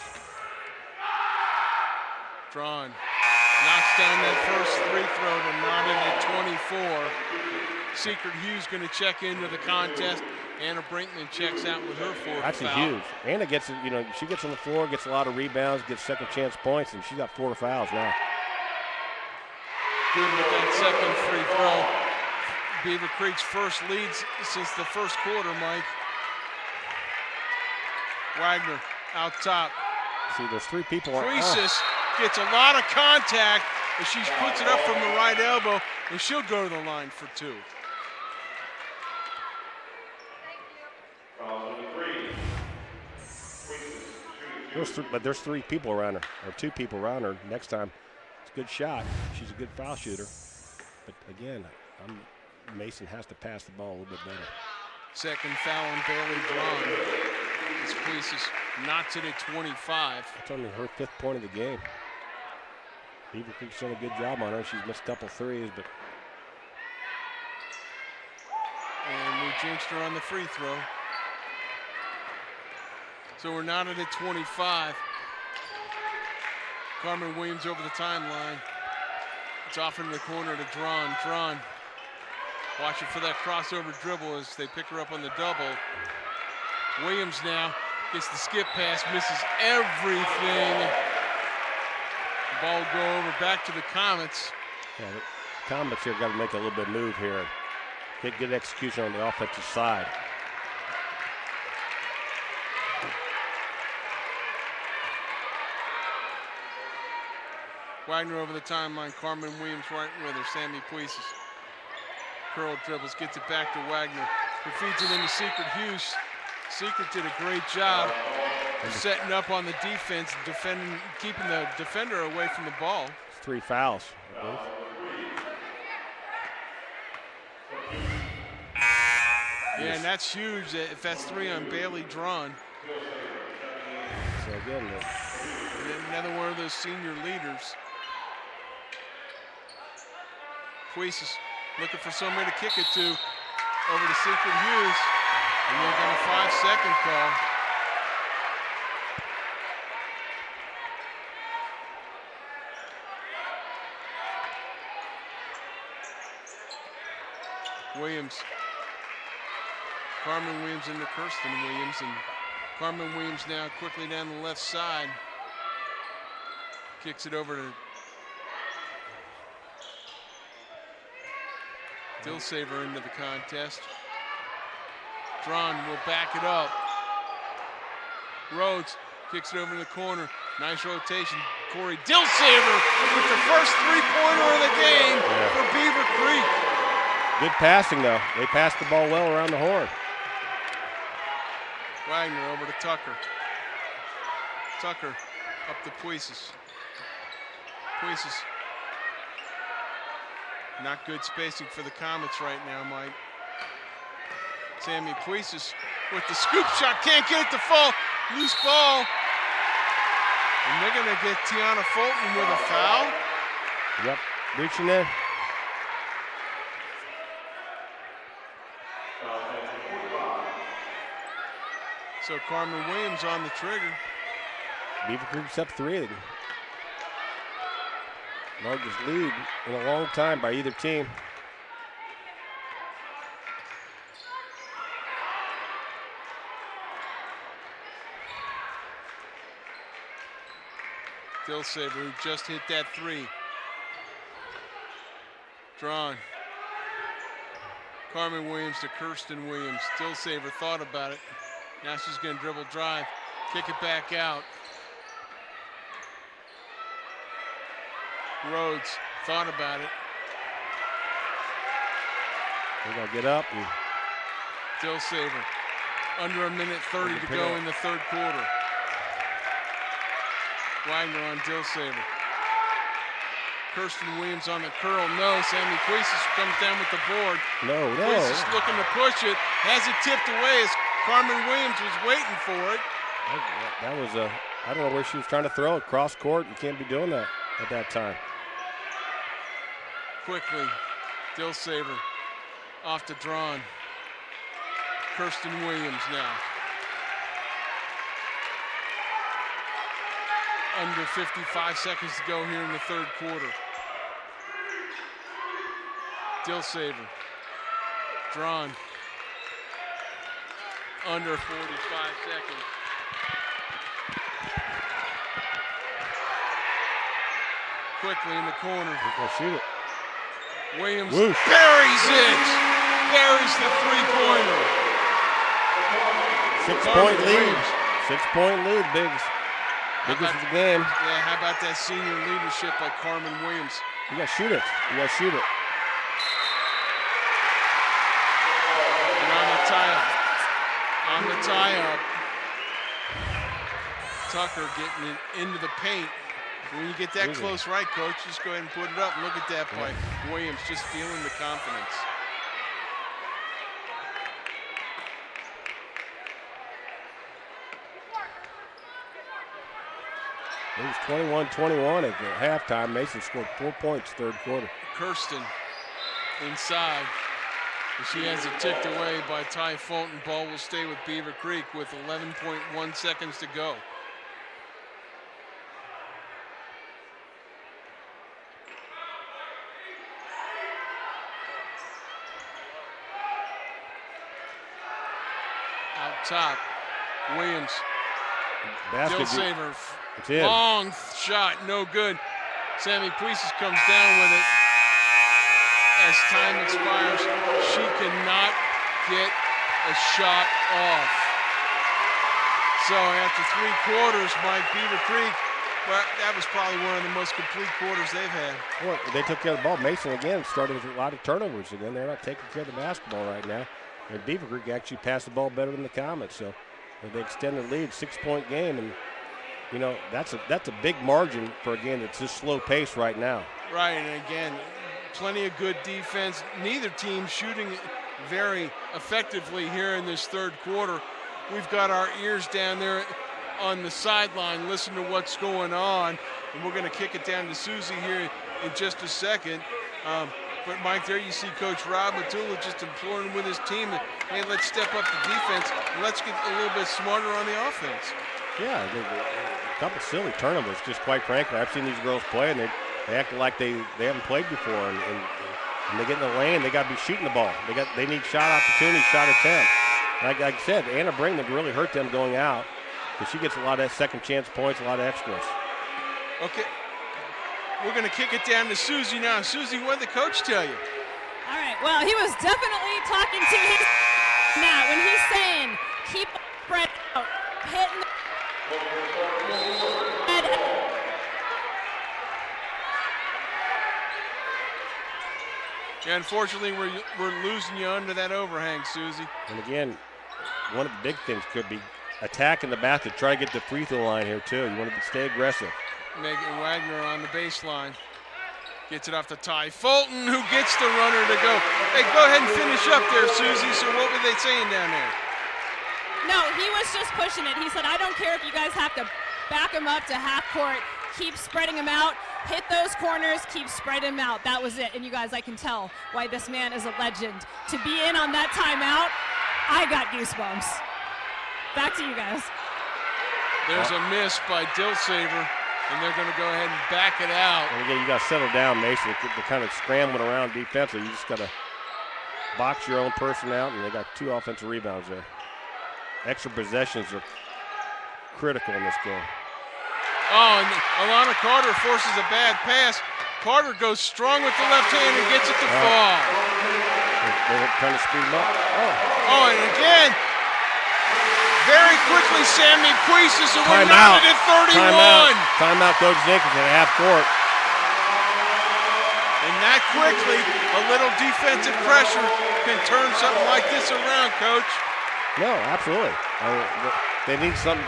Drawn. Knocks down that first free throw to knot it at 24. Secret Hughes going to check into the contest. Anna Brinkman checks out with her fourth That's foul. huge. Anna gets, she gets on the floor, gets a lot of rebounds, gets second chance points, and she's got 4 fouls now. Good with that second free throw. Beavercreek's first leads since the first quarter, Mike. Wagner out top. See, there's 3 people. Priestess gets a lot of contact as she puts it up from the right elbow, and she'll go to the line for 2. There's 3 people around her, or 2 people around her. Next time, it's a good shot. She's a good foul shooter. But again, Mason has to pass the ball a little bit better. Second foul on Bailey Braun. This Priestess knocks it at 25. It's only her 5th point of the game. Beavercreek's done a good job on her. She's missed a couple threes, but. And we jinxed her on the free throw. So we're knotted at 25. Carmen Williams over the timeline. It's off into the corner to Drawn. Drawn watching for that crossover dribble as they pick her up on the double. Williams now gets the skip pass, misses everything. The ball will go over back to the Comets. Yeah, the Comets here got to make a little bit of move here. Get good execution on the offensive side. Wagner over the timeline, Carmen Williams right with her, Sammy Puises. Curl dribbles, gets it back to Wagner, who feeds it into Secret Hughes. Secret did a great job setting up on the defense, defending, keeping the defender away from the ball. 3 fouls, I believe. Yeah, and that's huge if that's 3 on Bailey Drawn. So again, another one of those senior leaders. Puises looking for somebody to kick it to. Over to Secret Hughes. And they got a 5-second call. Williams. Carmen Williams into Kirsten Williams. And Carmen Williams now quickly down the left side. Kicks it over to Dillsaver into the contest. Drawn will back it up. Rhodes kicks it over in the corner. Nice rotation. Corey Dillsaver with the first 3-pointer of the game for Beavercreek. good passing though. They passed the ball well around the horn. Wagner over to Tucker. Tucker up to Puises. Puises. Not good spacing for the Comets right now, Mike. Sammy Puises with the scoop shot, can't get it to fall. Loose ball. And they're gonna get Tiana Fulton with a foul. Yep, reaching in. So Carmen Williams on the trigger. Beavercreek's up 3. Largest lead in a long time by either team. Dillsaver, who just hit that 3. Drawn. Carmen Williams to Kirsten Williams. Dillsaver thought about it. Now she's going to dribble drive, kick it back out. Rhodes thought about it. They're going to get up. And Dillsaver. Under 1:30 to go in the third quarter. Wagner on Dillsaver. Kirsten Williams on the curl. No, Sammy Puises comes down with the board. No. Puises looking to push it. Has it tipped away as Carmen Williams was waiting for it. That was a, I don't know where she was trying to throw it. Cross court, you can't be doing that at that time. Quickly, Dillsaver off to Drawn. Kirsten Williams now. under 55 seconds to go here in the third quarter. Dilsaver, drawn. Under 45 seconds. Quickly in the corner. He's going to shoot it. Williams Whoosh. buries it. Buries the three-pointer. 6-point lead. Williams. 6-point lead, biggest of the game. Yeah, how about that senior leadership by Carmen Williams? You got to shoot it. You got to shoot it. And on the tie-up, Tucker getting it into the paint. When you get that close, right, Coach, just go ahead and put it up. Look at that play. Williams just feeling the confidence. It was 21-21 at halftime. Mason scored 4 points third quarter. Kirsten inside. She has it tipped away by Ty Fulton. Ball will stay with Beavercreek with 11.1 seconds to go. Out top, Williams. Dilsaver. Long shot, no good. Sammy Puises comes down with it. As time expires, she cannot get a shot off. So after 3 quarters, Mike, Beavercreek, well, that was probably one of the most complete quarters they've had. Well, they took care of the ball. Mason again started with a lot of turnovers again. They're not taking care of the basketball right now. And Beavercreek actually passed the ball better than the Comets, so they extended the lead, 6-point game, and you know that's a big margin for a game that's just slow pace right now. Right, and again, plenty of good defense. Neither team shooting very effectively here in this third quarter. We've got our ears down there on the sideline, listen to what's going on, and we're going to kick it down to Susie here in just a second. But, Mike, there you see Coach Rob Matula just imploring with his team that, hey, let's step up the defense and let's get a little bit smarter on the offense. Yeah, a couple silly turnovers, just quite frankly. I've seen these girls play, and they act like they haven't played before. And they get in the lane, they got to be shooting the ball. They need shot opportunity, shot attempt. Like I said, Anna Bringman really hurt them going out because she gets a lot of second chance points, a lot of extras. Okay. We're going to kick it down to Susie now. Susie, what did the coach tell you? All right, well, he was definitely talking to his now when he's saying keep spread out, hitting the yeah, unfortunately, we're losing you under that overhang, Susie. And again, one of the big things could be attacking the basket, try to get the free throw line here too. You want to stay aggressive. Megan Wagner on the baseline. Gets it off to Ty Fulton, who gets the runner to go. Hey, go ahead and finish up there, Susie. So what were they saying down there? No, he was just pushing it. He said, I don't care if you guys have to back him up to half court. Keep spreading him out. Hit those corners. Keep spreading him out. That was it. And you guys, I can tell why this man is a legend. To be in on that timeout, I got goosebumps. Back to you guys. There's a miss by Dilsaver. And they're going to go ahead and back it out. And again, you got to settle down, Mason. They're kind of scrambling around defensively. You just got to box your own person out, and they got 2 offensive rebounds there. Extra possessions are critical in this game. Oh, and Alana Carter forces a bad pass. Carter goes strong with the left hand and gets it to fall. They're trying to speed them up. Oh, and again, very quickly, Sammy Puises, and we're knotted at 31. Timeout, Coach Jenkins at half court. And that quickly, a little defensive pressure can turn something like this around, Coach. No, absolutely. They need something.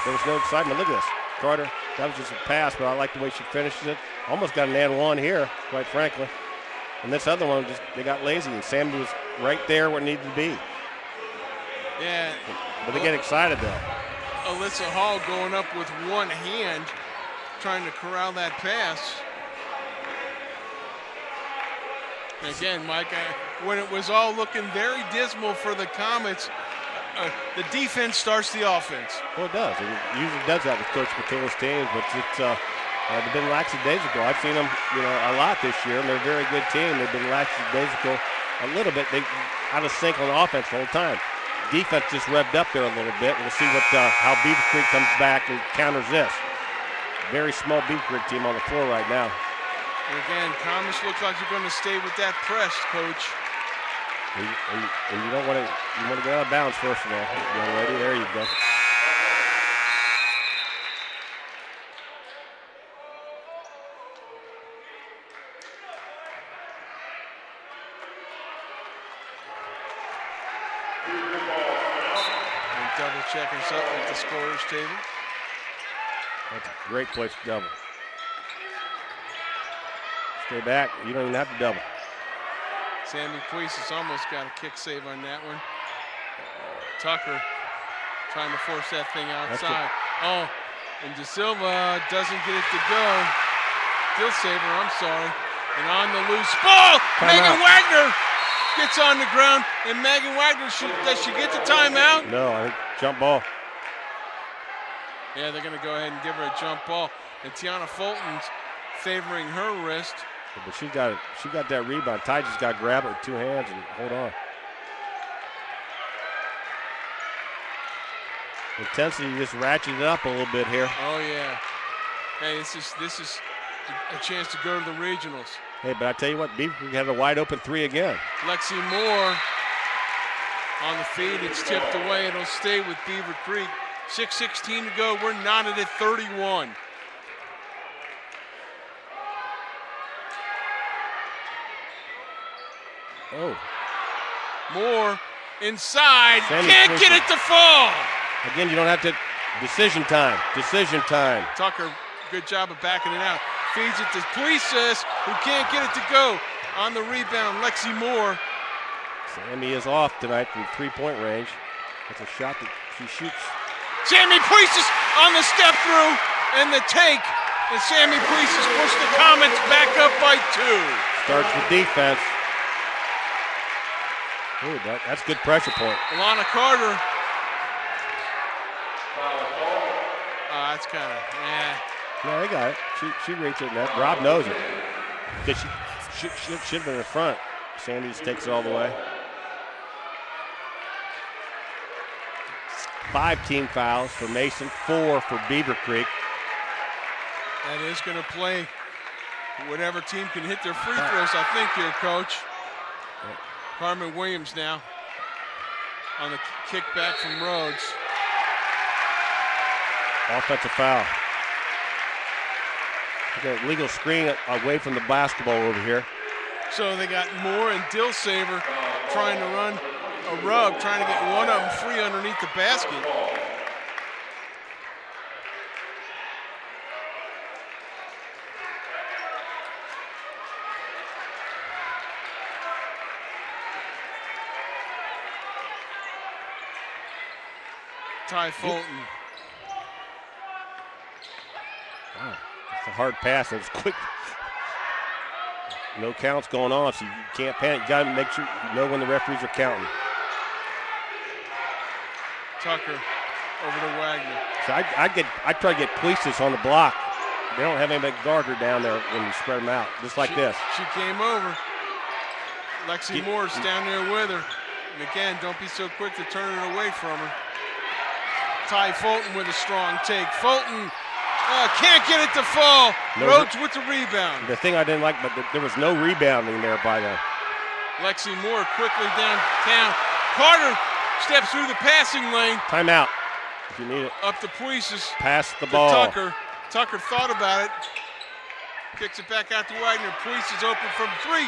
There was no excitement. Look at this. Carter, that was just a pass, but I like the way she finishes it. Almost got an and one here, quite frankly. And this other one, they got lazy, and Sammy was right there where it needed to be. Yeah. But they get excited, though. Alyssa Hall going up with one hand, trying to corral that pass. And again, Mike, when it was all looking very dismal for the Comets, the defense starts the offense. Well, it does. It usually does that with Coach Patula's teams, but they've been lackadaisical. I've seen them, a lot this year, and they're a very good team. They've been lackadaisical a little bit. They out of sync on offense the whole time. Defense just revved up there a little bit. We'll see how Beavercreek comes back and counters this. Very small Beavercreek team on the floor right now. And again, Commerce looks like you're going to stay with that press, Coach. And you don't want to go out of bounds first of all. Young lady, there you go. And double checking something at the scorer's table. That's a great place to double. Stay back. You don't even have to double. Sammy Puisis almost got a kick save on that one. Tucker trying to force that thing outside. Oh, and De Silva doesn't get it to go. Dilsaver, I'm sorry. And on the loose ball, Megan Wagner gets on the ground. And Megan Wagner, does she get the timeout? No, I think jump ball. Yeah, they're going to go ahead and give her a jump ball. And Tiana Fulton's favoring her wrist. But she got that rebound. Ty just got to grab it with two hands and hold on. Intensity just ratcheted up a little bit here. Oh yeah. Hey, this is a chance to go to the regionals. Hey, but I tell you what, Beavercreek had a wide open three again. Lexi Moore on the feed. It's tipped away. It'll stay with Beavercreek. 6:16 to go. We're knotted at 31. Oh. Moore inside. Sammy Can't get it to fall. Again, you don't have to. Decision time. Decision time. Tucker, good job of backing it out. Feeds it to Puisis, who can't get it to go. On the rebound, Lexi Moore. Sammy is off tonight from three-point range. That's a shot that she shoots. Sammy Puisis on the step through and the take. And Sammy Puisis pushed the Comets back up by 2. Starts with defense. Ooh, that's good pressure point. Alana Carter. That's kind of, No, they got it. She reached it. That Rob knows it. Because she should have been in front. Sandy just takes it all the way. 5 team fouls for Mason, 4 for Beavercreek. That is going to play whatever team can hit their free throws, I think, here, Coach. Carmen Williams now on the kickback from Rhodes. Offensive foul. Okay, legal screen away from the basketball over here. So they got Moore and Dilsaver trying to run a rub, trying to get one of them free underneath the basket. Ty Fulton. Wow, it's a hard pass. It was quick. No counts going on, so you can't panic. You got to make sure you know when the referees are counting. Tucker over to Wagner. So I try to get Puisis on the block. They don't have anybody guard her down there when you spread them out, just like this. She came over. Lexi Moore's down there with her. And again, don't be so quick to turn it away from her. Ty Fulton with a strong take. Fulton can't get it to fall. Rhodes with the rebound. The thing I didn't like, but there was no rebounding there by them. Lexi Moore quickly downtown. Carter steps through the passing lane. Timeout if you need it. Up to Puisis. Pass the ball. Tucker. Tucker thought about it. Kicks it back out to Wagner. Puisis open from 3.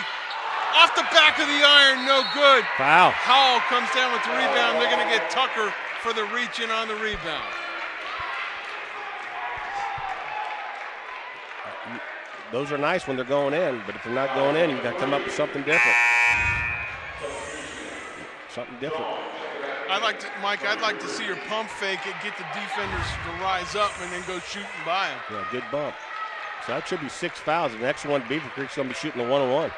Off the back of the iron, no good. Foul. Howell comes down with the rebound. They're going to get Tucker for the reach in on the rebound. Those are nice when they're going in, but if they're not going in, you've got to come up with something different. Something different. Mike, I'd like to see her pump fake it, get the defenders to rise up, and then go shooting by them. Yeah, good bump. So that should be 6 fouls. The next one, Beavercreek's going to be shooting a 1-on-1.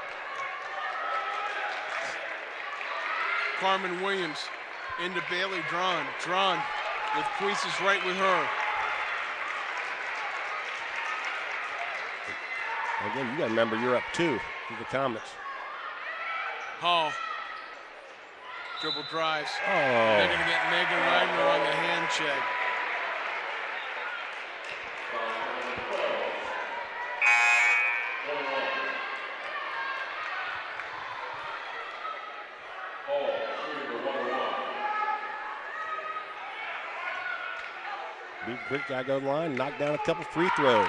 Carmen Williams Into Bailey Drawn. Drawn with Puises right with her. Again, you got to remember you're up 2 to the Comets. Hall. Dribble drives. Oh. They're going to get Megan Wagner on the hand check. Beavercreek got to go to the line, knock down a couple free throws.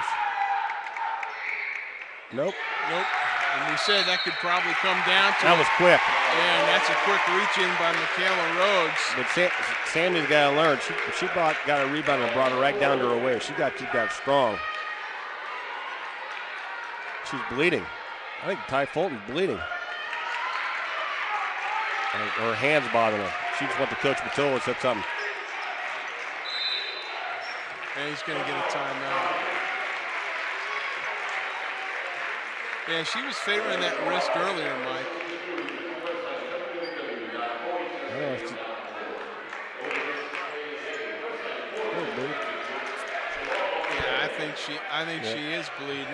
Nope. Nope. And we said that could probably come down to That was quick. And that's a quick reach in by Michaela Rhodes. But Sammy's got to learn. She got a rebound and brought it right down to her waist. She got to keep that strong. She's bleeding. I think Ty Fulton's bleeding. Her hand's bothering her. She just went to Coach Matola and said something. And he's going to get a timeout. Yeah, she was favoring that wrist earlier, Mike. Yeah, I think she is bleeding.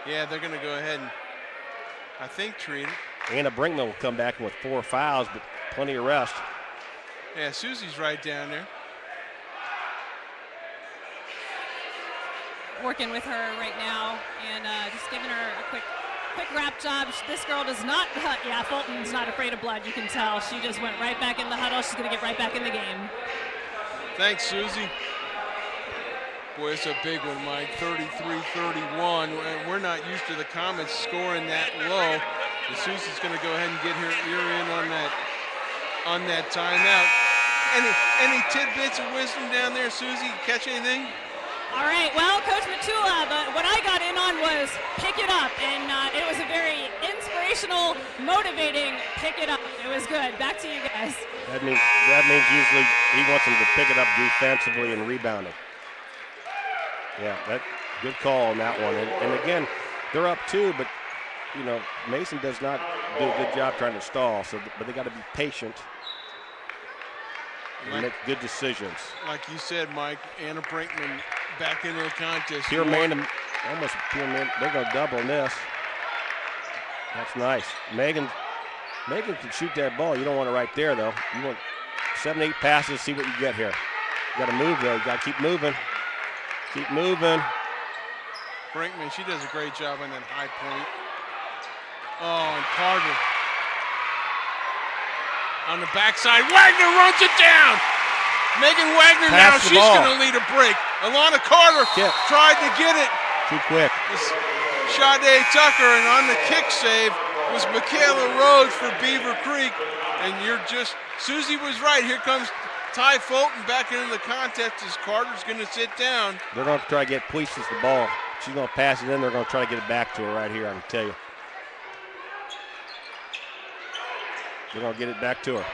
Yeah, they're going to go ahead and, I think, treat it. Anna Brinkman will come back with 4 fouls, but plenty of rest. Yeah, Susie's right down there. Working with her right now and just giving her a quick wrap job. This girl does not, yeah, Fulton's not afraid of blood, you can tell. She just went right back in the huddle. She's going to get right back in the game. Thanks, Susie. Boy, it's a big one, Mike. 33-31. We're not used to the Comets scoring that low. And Susie's going to go ahead and get her ear in on that timeout. Any tidbits of wisdom down there, Susie? Catch anything? All right, well, Coach Matula, what I got in on was pick it up, and it was a very inspirational, motivating pick it up. It was good. Back to you guys. That means usually he wants them to pick it up defensively and rebounding. Yeah, good call on that one. And again, they're up 2, but you know Mason does not do a good job trying to stall. But they got to be patient. And make good decisions. Like you said, Mike, Anna Brinkman back into the contest. They're going to double this. That's nice. Megan can shoot that ball. You don't want it right there, though. You want 7, 8 passes, see what you get here. You got to move, though. You got to keep moving. Keep moving. Brinkman, she does a great job on that high point. Oh, and Carter. On the backside, Wagner runs it down. Megan Wagner now, she's going to lead a break. Alana Carter tried to get it. Too quick. Sade Tucker, and on the kick save was Michaela Rhodes for Beavercreek. And Susie was right. Here comes Ty Fulton back into the contest as Carter's going to sit down. They're going to try to get Puises the ball. She's going to pass it in. They're going to try to get it back to her right here, I can tell you. They're going to get it back to her.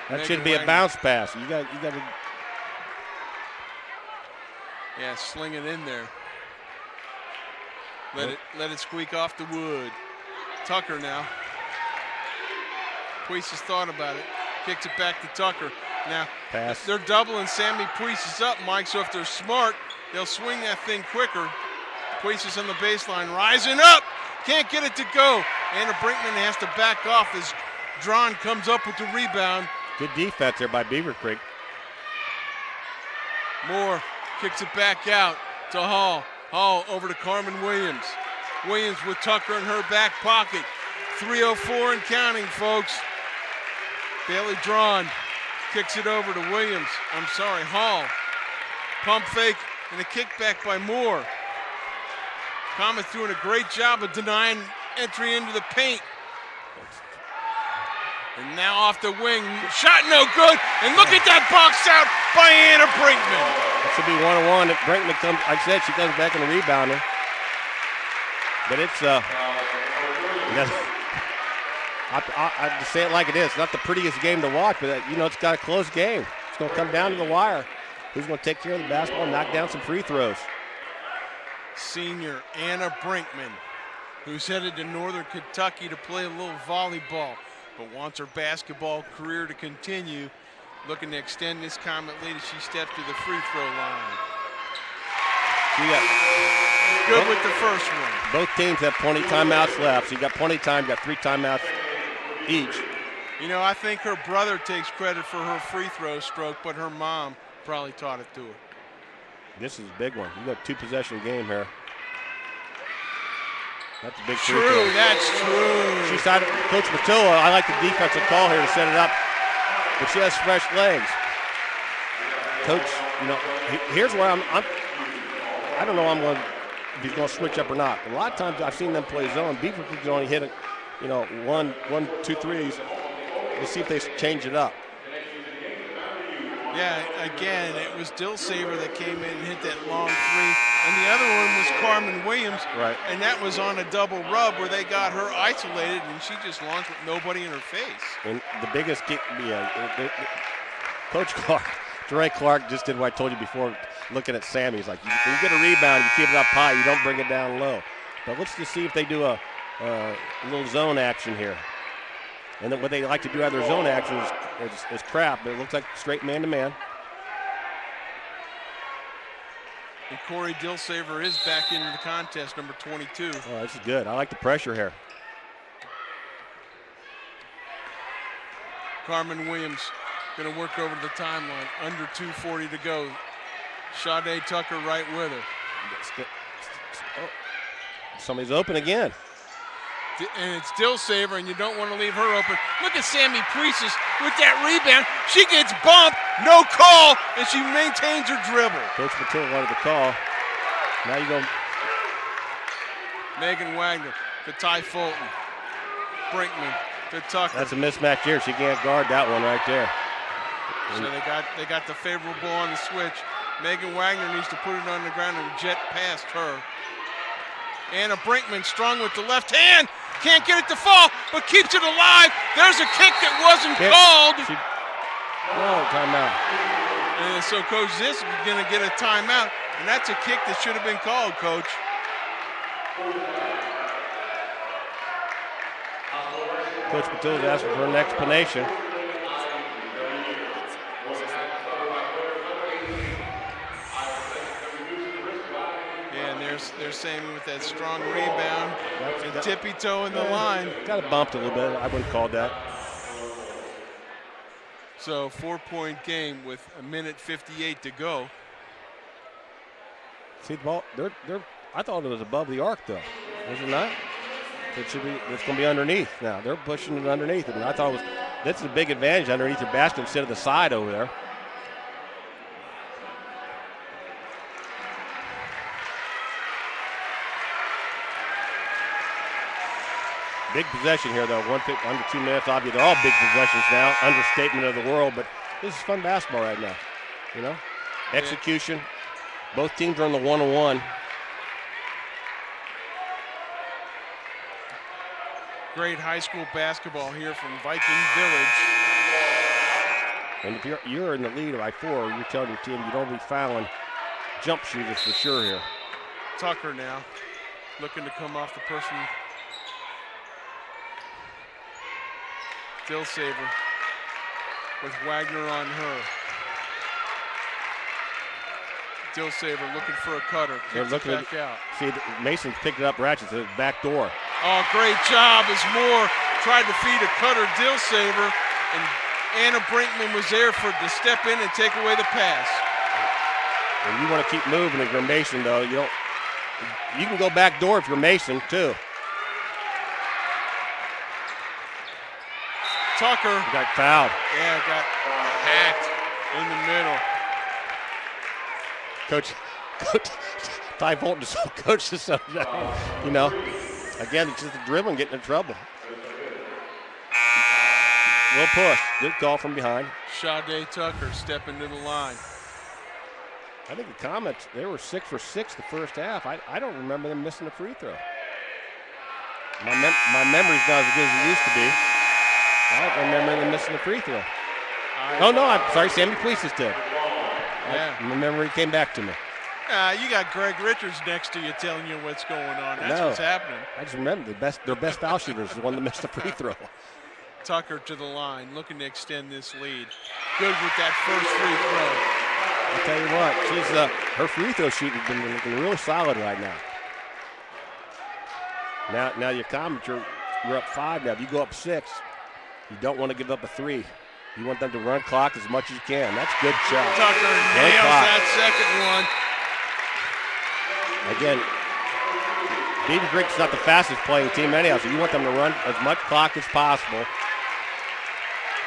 That should be a bounce pass. You got to. Yeah, sling it in there. Let it squeak off the wood. Tucker now. Puises thought about it. Kicks it back to Tucker. Now, pass. They're doubling Sammy Puises up, Mike, so if they're smart, they'll swing that thing quicker. Puises on the baseline, rising up. Can't get it to go. Anna Brinkman has to back off as Drawn comes up with the rebound. Good defense there by Beavercreek. Moore kicks it back out to Hall. Hall over to Carmen Williams. Williams with Tucker in her back pocket. 3:04 and counting, folks. Bailey Drawn kicks it over to Williams. Hall. Pump fake and a kickback by Moore. Comets doing a great job of denying entry into the paint. And now off the wing, shot no good, and look at that box out by Anna Brinkman. It should be 1-1. If Brinkman comes, like I said, she comes back and rebounder. But it's, I have to say it like it is. It's not the prettiest game to watch, but it's got a close game. It's going to come down to the wire. Who's going to take care of the basketball and knock down some free throws? Senior Anna Brinkman, who's headed to Northern Kentucky to play a little volleyball. but wants her basketball career to continue. Looking to extend this Comet lead as she steps to the free throw line. Good with the first one. Both teams have plenty of timeouts left, so you got plenty of time. You got 3 timeouts each. You know, I think her brother takes credit for her free throw stroke, but her mom probably taught it to her. This is a big one. You got a 2-possession game here. That's a big free throw. True, that's true. She decided, Coach Matilda, I like the defensive call here to set it up, but she has fresh legs. Coach, you know, here's where I don't know if he's going to switch up or not. A lot of times I've seen them play zone. Beavercreek only hit it, you know, 1, 2 threes. Let's see if they change it up. Yeah, again, it was Dillsaver that came in and hit that long three, and the other one was Carmen Williams, right? And that was on a double rub where they got her isolated, and she just launched with nobody in her face. And the biggest kick, Coach Clark, Dre Clark just did what I told you before, looking at Sammy. He's like, when you get a rebound, you keep it up high, you don't bring it down low. But let's just see if they do a little zone action here. And then what they like to do out of their zone action is crap, but it looks like straight man-to-man. And Corey Dillsaver is back into the contest, number 22. Oh, this is good. I like the pressure here. Carmen Williams going to work over to the timeline. Under 2:40 to go. Sade Tucker right with her. Oh, somebody's open again. And it's Dillsaver, and you don't want to leave her open. Look at Sammy Priestis with that rebound. She gets bumped, no call, and she maintains her dribble. Coach Matilda wanted the call. Now you go. Megan Wagner to Ty Fulton. Brinkman to Tucker. That's a mismatch here. She can't guard that one right there. So they got the favorable on the switch. Megan Wagner needs to put it on the ground and jet past her. Anna Brinkman strong with the left hand. Can't get it to fall, but keeps it alive. There's a kick that wasn't called. No, timeout. And so Coach Zisk is going to get a timeout, and that's a kick that should have been called, Coach. Coach Matilda's asking for an explanation. They're saying with that strong rebound and tippy toe in the line. Got it bumped a little bit. I wouldn't have called that. So 4-point game with 1:58 to go. See the ball? I thought it was above the arc though. Was it not? It's going to be underneath now. They're pushing it underneath it. And I thought that's a big advantage underneath your basket instead of the side over there. Big possession here, though. Under 2 minutes. Obviously, they're all big possessions now. Understatement of the world, but this is fun basketball right now. You know, execution. Both teams are on the 1-on-1. Great high school basketball here from Viking Village. And if you're in the lead by 4, you're telling your team you don't be fouling jump shooters for sure here. Tucker now looking to come off the person. Dillsaver with Wagner on her. Dillsaver looking for a cutter. Kicks it back out. See, Mason's picked it up ratchet to the back door. Oh, great job as Moore tried to feed a cutter Dillsaver, and Anna Brinkman was there to step in and take away the pass. And you want to keep moving if you're Mason, though. You can go back door if you're Mason, too. Tucker got fouled. Yeah, got hacked in the middle. Coach Ty Fulton just coached us up. You know, again, it's just the dribbling getting in trouble. We'll push. Good call from behind. Sade Tucker stepping to the line. I think the Comets, they were 6 for 6 the first half. I don't remember them missing a free throw. My memory's not as good as it used to be. I don't remember them missing a free throw. No, I'm sorry, Sammy Priestis did. Yeah. My memory came back to me. You got Greg Richards next to you telling you what's going on. That's what's happening. I just remember their best foul shooter is the one that missed the free throw. Tucker to the line, looking to extend this lead. Good with that first free throw. I'll tell you what, she's her free throw shooting has been looking really solid right now. Now your Comets, you're up 5 now. If you go up 6, you don't want to give up a 3. You want them to run clock as much as you can. That's a good shot. Tucker nails that second one. Again, Beavercreek's not the fastest playing team anyhow, so you want them to run as much clock as possible.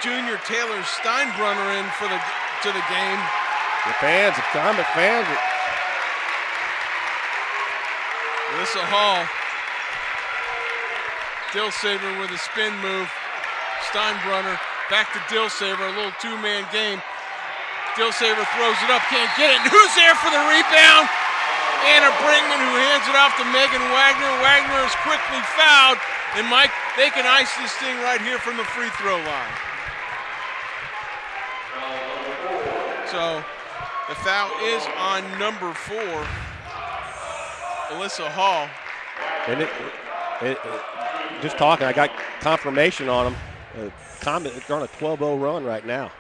Junior Taylor Steinbrunner in to the game. The fans, the Comet fans. Alyssa Hall. Dilsaver with a spin move. Steinbrunner back to Dilsaver, a little 2-man game. Dilsaver throws it up, can't get it. And who's there for the rebound? Anna Brinkman, who hands it off to Megan Wagner. Wagner is quickly fouled. And Mike, they can ice this thing right here from the free throw line. So the foul is on number 4, Alyssa Hall. And just talking, I got confirmation on them. Comet, they're on a 12-0 run right now.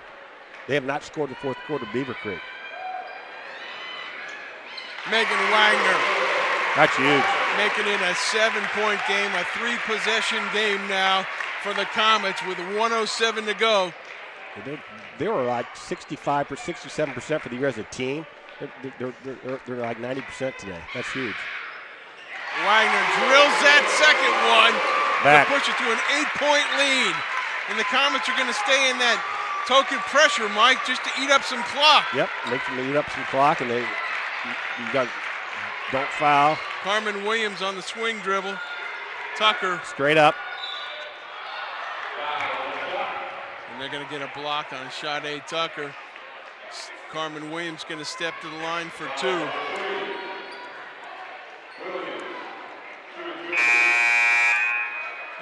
They have not scored the fourth quarter, Beavercreek. Megan Wagner. That's huge. Making it a 7-point game, a 3-possession game now for the Comets with 1:07 to go. They were like 65 or 67% for the year as a team. They're like 90% today. That's huge. Wagner drills that second one Back. to push it to an 8-point lead. And the Comets are going to stay in that token pressure, Mike, just to eat up some clock. Yep, makes them eat up some clock, and don't foul. Carmen Williams on the swing dribble. Tucker. Straight up. And they're going to get a block on Sade Tucker. Carmen Williams going to step to the line for 2.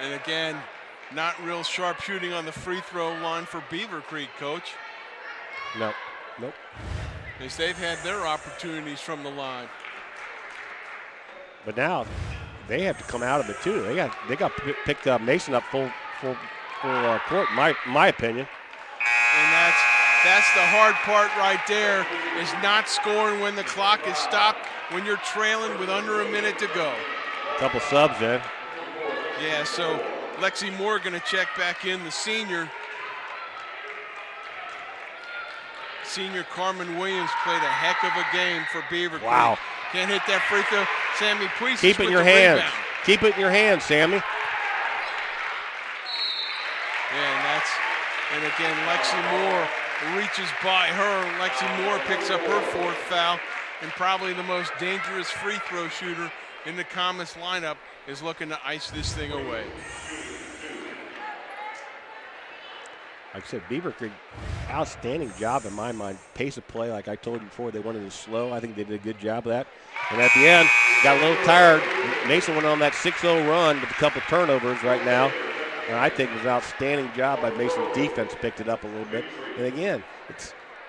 And again, not real sharp shooting on the free throw line for Beavercreek, Coach. Nope. As they've had their opportunities from the line. But now they have to come out of it too. They got picked up Mason up full court, my opinion. And that's the hard part right there, is not scoring when the clock is stopped, when you're trailing with under a minute to go. A couple subs in. Yeah, so Lexi Moore going to check back in, the senior. Senior Carmen Williams played a heck of a game for Beavercreek. Wow. Can't hit that free throw. Sammy Puisic Keep it in your hands. Keep it in your hands, Sammy. Yeah, and again, Lexi Moore reaches by her. Lexi Moore picks up her 4th foul, and probably the most dangerous free throw shooter in the Comets lineup is looking to ice this thing away. Like I said, Beavercreek, outstanding job in my mind. Pace of play, like I told you before, they wanted it slow. I think they did a good job of that. And at the end, got a little tired. Mason went on that 6-0 run with a couple turnovers right now. And I think it was an outstanding job by Mason's defense, picked it up a little bit. And again,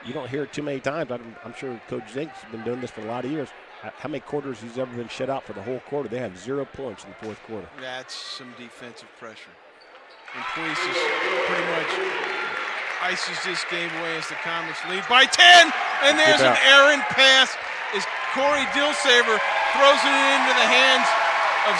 you don't hear it too many times. I'm sure Coach Zink's been doing this for a lot of years. How many quarters he's ever been shut out for the whole quarter? They have 0 points in the fourth quarter. That's some defensive pressure. And Puisic pretty much ices this game away as the Comets lead by 10. And there's an errant pass as Corey Dilsaver throws it into the hands of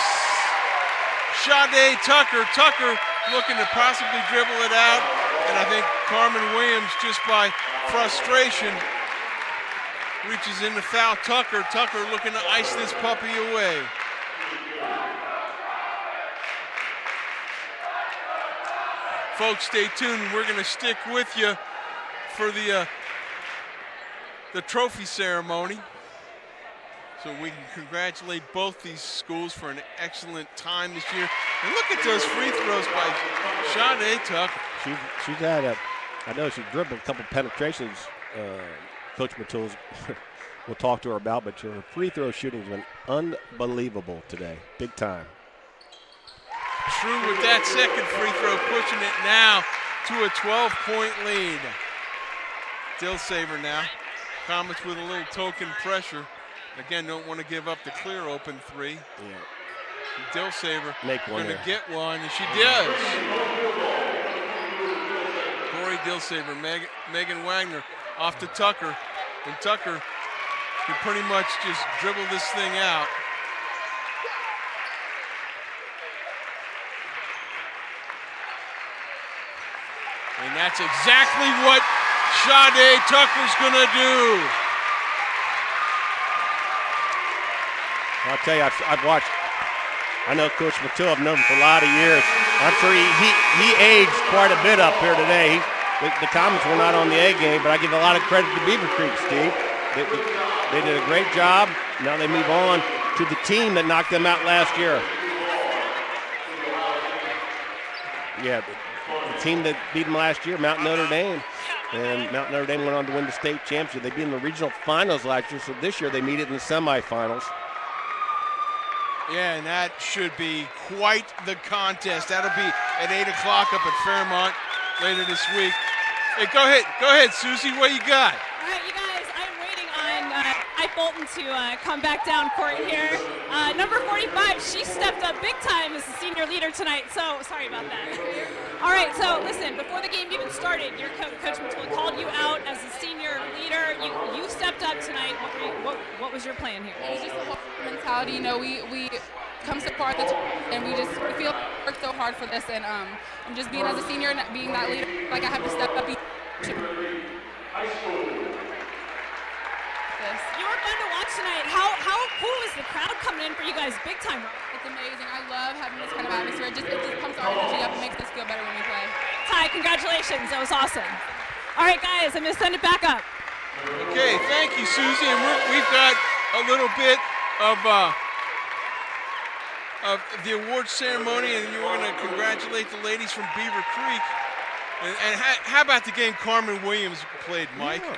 Sade Tucker. Tucker looking to possibly dribble it out. And I think Carmen Williams, just by frustration, reaches in to foul Tucker. Tucker looking to ice this puppy away. Folks, stay tuned. We're going to stick with you for the trophy ceremony. So we can congratulate both these schools for an excellent time this year. And look at those free throws by Sade Tucker. She's had I know she dribbled a couple penetrations, Coach Matil's we'll talk to her about, but her free throw shooting has been unbelievable today, big time. True with that second free throw, pushing it now to a 12-point lead. Dilsaver now. Comets with a little token pressure. Again, don't want to give up the clear open 3. Yeah. Dilsaver going to get one, and she does. deal saver. Megan Wagner off to Tucker, and Tucker can pretty much just dribble this thing out. And that's exactly what Sade Tucker's gonna do. I'll tell you, I've watched. I know Coach Mathieu. I've known him for a lot of years. I'm sure he aged quite a bit up here today. The comments were not on the A game, but I give a lot of credit to Beavercreek, Steve. They did a great job. Now they move on to the team that knocked them out last year. Yeah, the team that beat them last year, Mount Notre Dame. And Mount Notre Dame went on to win the state championship. They beat in the regional finals last year, so this year they meet it in the semifinals. Yeah, and that should be quite the contest. That'll be at 8 o'clock up at Fairmont later this week. Hey, go ahead, Susie, what you got? All right, you guys, I'm waiting on Ike Bolton to come back down court here. Number 45, she stepped up big time as the senior leader tonight, so sorry about that. All right, so listen, before the game even started, your Coach Mathieu called you out as the senior leader. You stepped up tonight. What was your plan here? It was just a whole mentality. You know, we come so far and we feel work so hard for this, and just being as a senior and being that leader, like I have to step up. You were fun to watch tonight. How cool is the crowd coming in for you guys big time? It's amazing. I love having this kind of atmosphere. It just pumps our energy up and makes us feel better when we play. Ty, congratulations. That was awesome. All right, guys, I'm going to send it back up. Okay, thank you, Susie. And we've got a little bit of the award ceremony, and you're going to congratulate the ladies from Beavercreek. And how about the game Carmen Williams played, Mike? Yeah.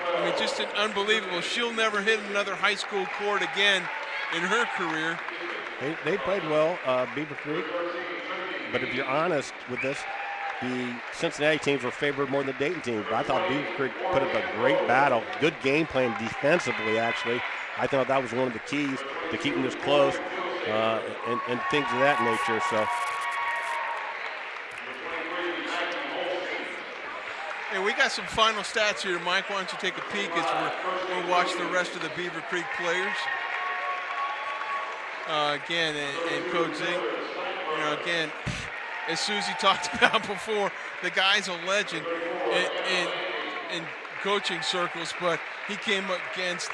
I mean, just an unbelievable. She'll never hit another high school court again in her career. They played well, Beavercreek. But if you're honest with this, the Cincinnati teams were favored more than the Dayton teams. But I thought Beavercreek put up a great battle. Good game plan defensively, actually. I thought that was one of the keys to keeping this close and things of that nature. So. And we got some final stats here, Mike. Why don't you take a peek as we'll watch the rest of the Beavercreek players. Again, and Coach Z, you know, again, as Susie talked about before, the guy's a legend in coaching circles, but he came up against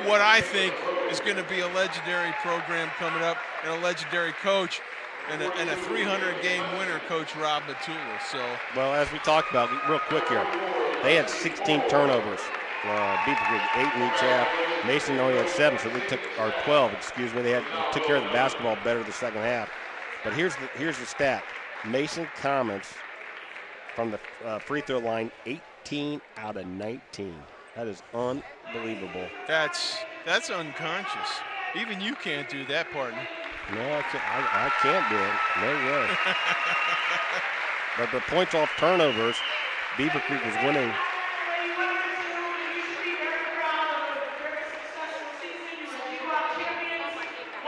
what I think is going to be a legendary program coming up and a legendary coach. And a 300-game winner, Coach Rob Matula. So, well, as we talked about real quick here, they had 16 turnovers. Beavercreek 8 in each half. Mason only had 7, so they took 12. Excuse me. They took care of the basketball better the second half. But here's the stat: Mason Commons from the free throw line, 18 out of 19. That is unbelievable. That's unconscious. Even you can't do that, partner. No, I can't do it. No way. But the points off turnovers, Beavercreek was winning.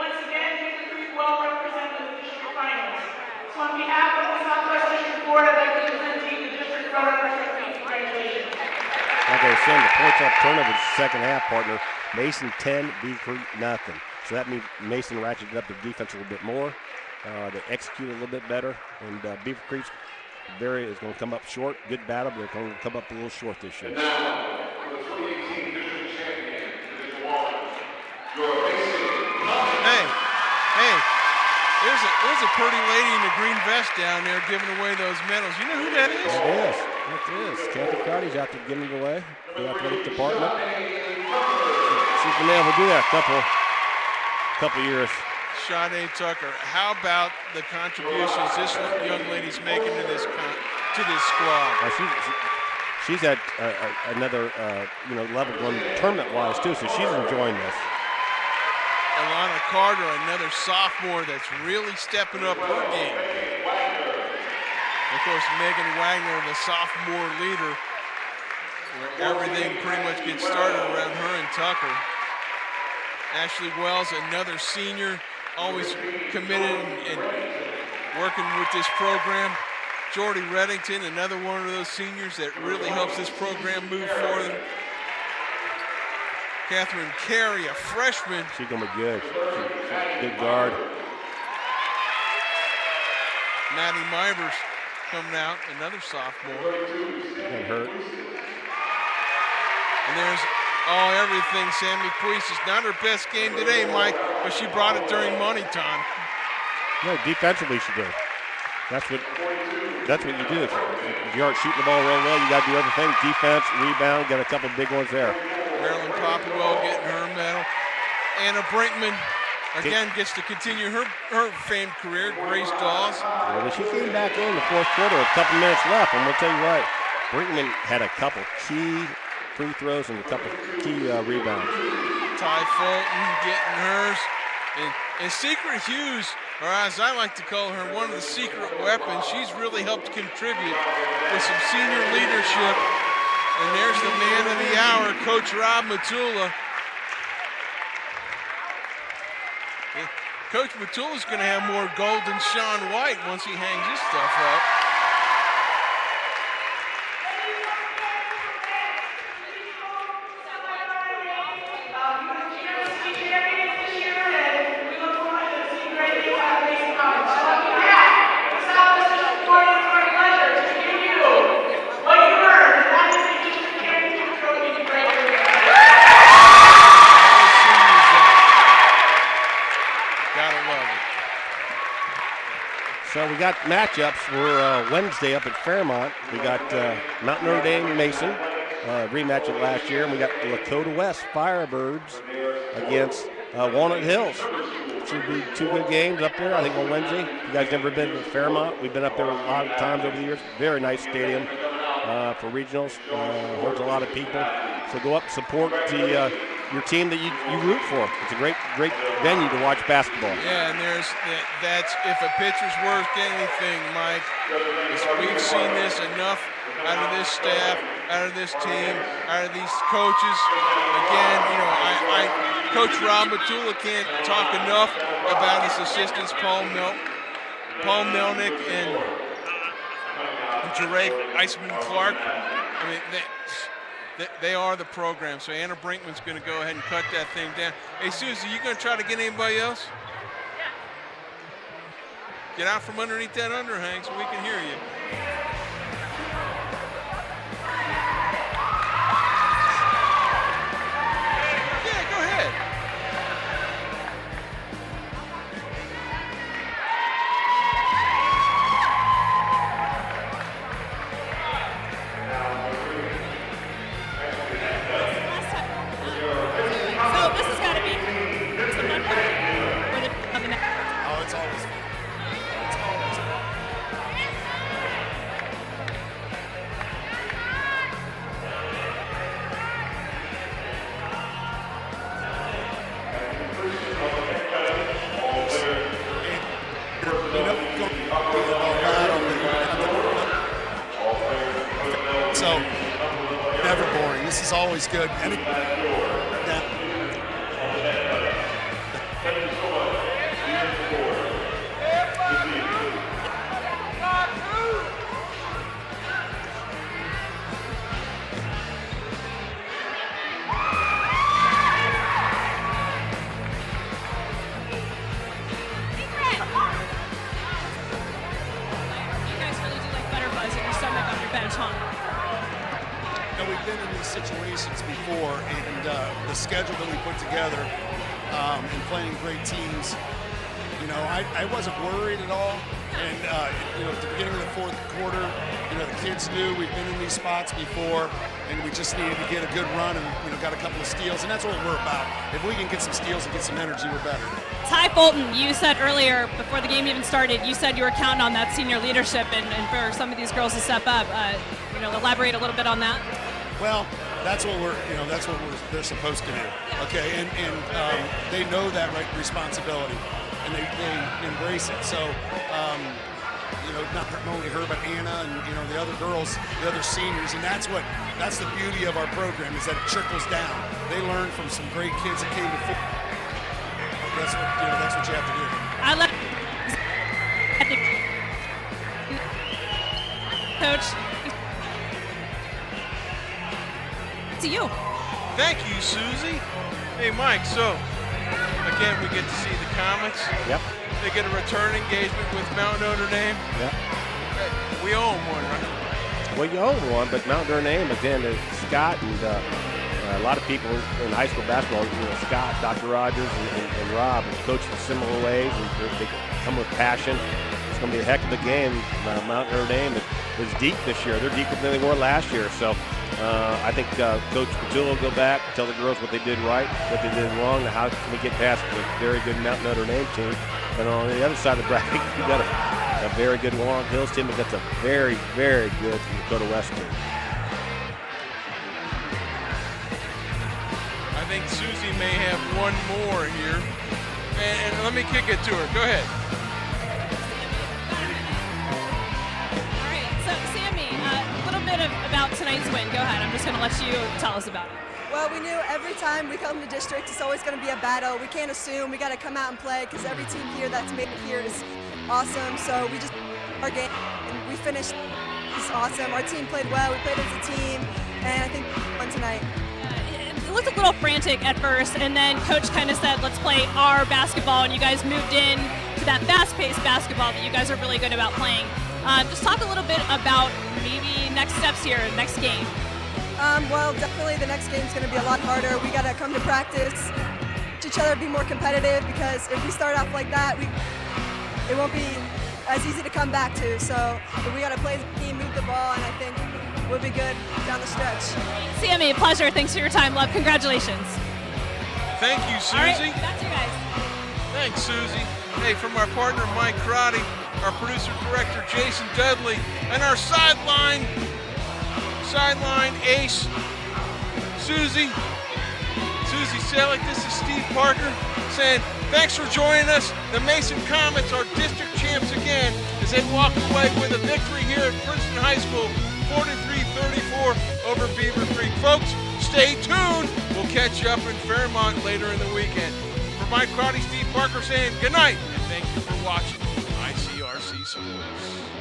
Once again, Beavercreek well represented the district finals. So on behalf of the Southwest District Board, I'd like to present to you the district runner-up. Congratulations. Like I was saying, the points off turnovers second half, partner. Mason 10, Beavercreek nothing. So that means Mason ratcheted up the defense a little bit more. They executed a little bit better. And Beavercreek is going to come up short. Good battle, but they're going to come up a little short this year. Hey, there's a pretty lady in the green vest down there giving away those medals. You know who that is? It is. Kathy Carty's out there giving it away. The athletic department. She's been able to do that a couple years. Sade Tucker, how about the contributions this young lady's making to this squad? She's at another level one tournament-wise too, so she's enjoying this. Alana Carter, another sophomore that's really stepping up her game. Of course, Megan Wagner, the sophomore leader, where everything pretty much gets started around her and Tucker. Ashley Wells, another senior, always committed and working with this program. Jordy Reddington, another one of those seniors that really helps this program move forward. Catherine Carey, a freshman. She's going to be good. She's good guard. Maddie Mivers coming out, another sophomore. Got hurt. And there's everything. Sammy Priest is not her best game today, Mike, but she brought it during money time. No, defensively she did. That's what you do. If you aren't shooting the ball real well, you got to do everything. Defense, rebound, got a couple big ones there. Marilyn Popwell getting her medal. Anna Brinkman again gets to continue her famed career. Grace Dawes. Well, when she came back in the fourth quarter, a couple minutes left, and we'll tell you what, Brinkman had a couple key free throws and a couple key rebounds. Ty Fulton getting hers. And Secret Hughes, or as I like to call her, one of the secret weapons. She's really helped contribute with some senior leadership. And there's the man of the hour, Coach Rob Matula. Coach Matula's going to have more gold than Sean White once he hangs his stuff up. So we got matchups for Wednesday up at Fairmont. We got Mount Notre Dame Mason, rematch of last year, and we got Lakota West Firebirds against Walnut Hills. Should be two good games up there, I think, on Wednesday. You guys never been to Fairmont? We've been up there a lot of times over the years. Very nice stadium for regionals. Holds a lot of people. So go up, support your team that you root for. It's a great venue to watch basketball. Yeah, and that's if a pitcher's worth anything, Mike. We've seen this enough out of this staff, out of this team, out of these coaches. Again, Coach Rob Matula can't talk enough about his assistants, Paul Melnick and Jeray Iceman-Clark. I mean, they are the program. So Anna Brinkman's going to go ahead and cut that thing down. Hey, Susie, you going to try to get anybody else? Get out from underneath that underhang so we can hear you. Yeah, go ahead. Always good. Situations before, and the schedule that we put together and playing great teams, I wasn't worried at all. And at the beginning of the fourth quarter, the kids knew we've been in these spots before, and we just needed to get a good run and got a couple of steals, and that's what we're about. If we can get some steals and get some energy, we're better. Ty Fulton, you said earlier before the game even started, you said you were counting on that senior leadership and for some of these girls to step up. Elaborate a little bit on that. Well, that's what they're supposed to do. Okay, and they know that responsibility, and they embrace it. So, not only her, but Anna and the other girls, the other seniors, and that's the beauty of our program, is that it trickles down. They learn from some great kids that came before. That's what you have to do. Coach, to you. Thank you, Susie. Hey, Mike, so again, we get to see the Comets. Yep. They get a return engagement with Mount Notre Dame. Yep. We owe them one, right? Well, you own one, but Mount Notre Dame, again, there's Scott and a lot of people in high school basketball, Scott, Dr. Rogers, and Rob have coached in similar ways, and they come with passion. It's going to be a heck of a game. Mount Notre Dame is deep this year. They're deeper than they were last year. So I think Coach Patul will go back, tell the girls what they did right, what they did wrong, and how can we get past the very good Mount Notre Dame team. And on the other side of the bracket, you got a very good Walnut Hills team against a very, very good Dakota West team. I think Susie may have one more here. And let me kick it to her. Go ahead. All right, so Sammy, a little bit about tonight's win. Go ahead. I'm just going to let you tell us about it. Well, we knew every time we come to district, it's always going to be a battle. We can't assume. We got to come out and play because every team here that's made it here is awesome. So we just our game and we finished. It's awesome. Our team played well. We played as a team, and I think we won tonight. It looked a little frantic at first, and then Coach kind of said, let's play our basketball, and you guys moved in to that fast-paced basketball that you guys are really good about playing. Just talk a little bit about maybe next steps here, next game. Well, definitely the next game is going to be a lot harder. We got to come to practice, each other, be more competitive, because if we start off like that, it won't be as easy to come back to. So we got to play as a team, move the ball, and I think we'll be good down the stretch. Sammy, a pleasure. Thanks for your time, love. Congratulations. Thank you, Susie. All right, back to you guys. Thanks, Susie. Hey, from our partner Mike Crotty, our producer-director Jason Dudley, and our sideline ace, Susie Selleck. This is Steve Parker saying thanks for joining us. The Mason Comets are district champs again as they walk away with a victory here at Princeton High School, 43-34 over Beavercreek. Folks, stay tuned. We'll catch you up in Fairmont later in the weekend. For Mike Crotty, Steve Parker saying good night, and thank you for watching ICRC Sports.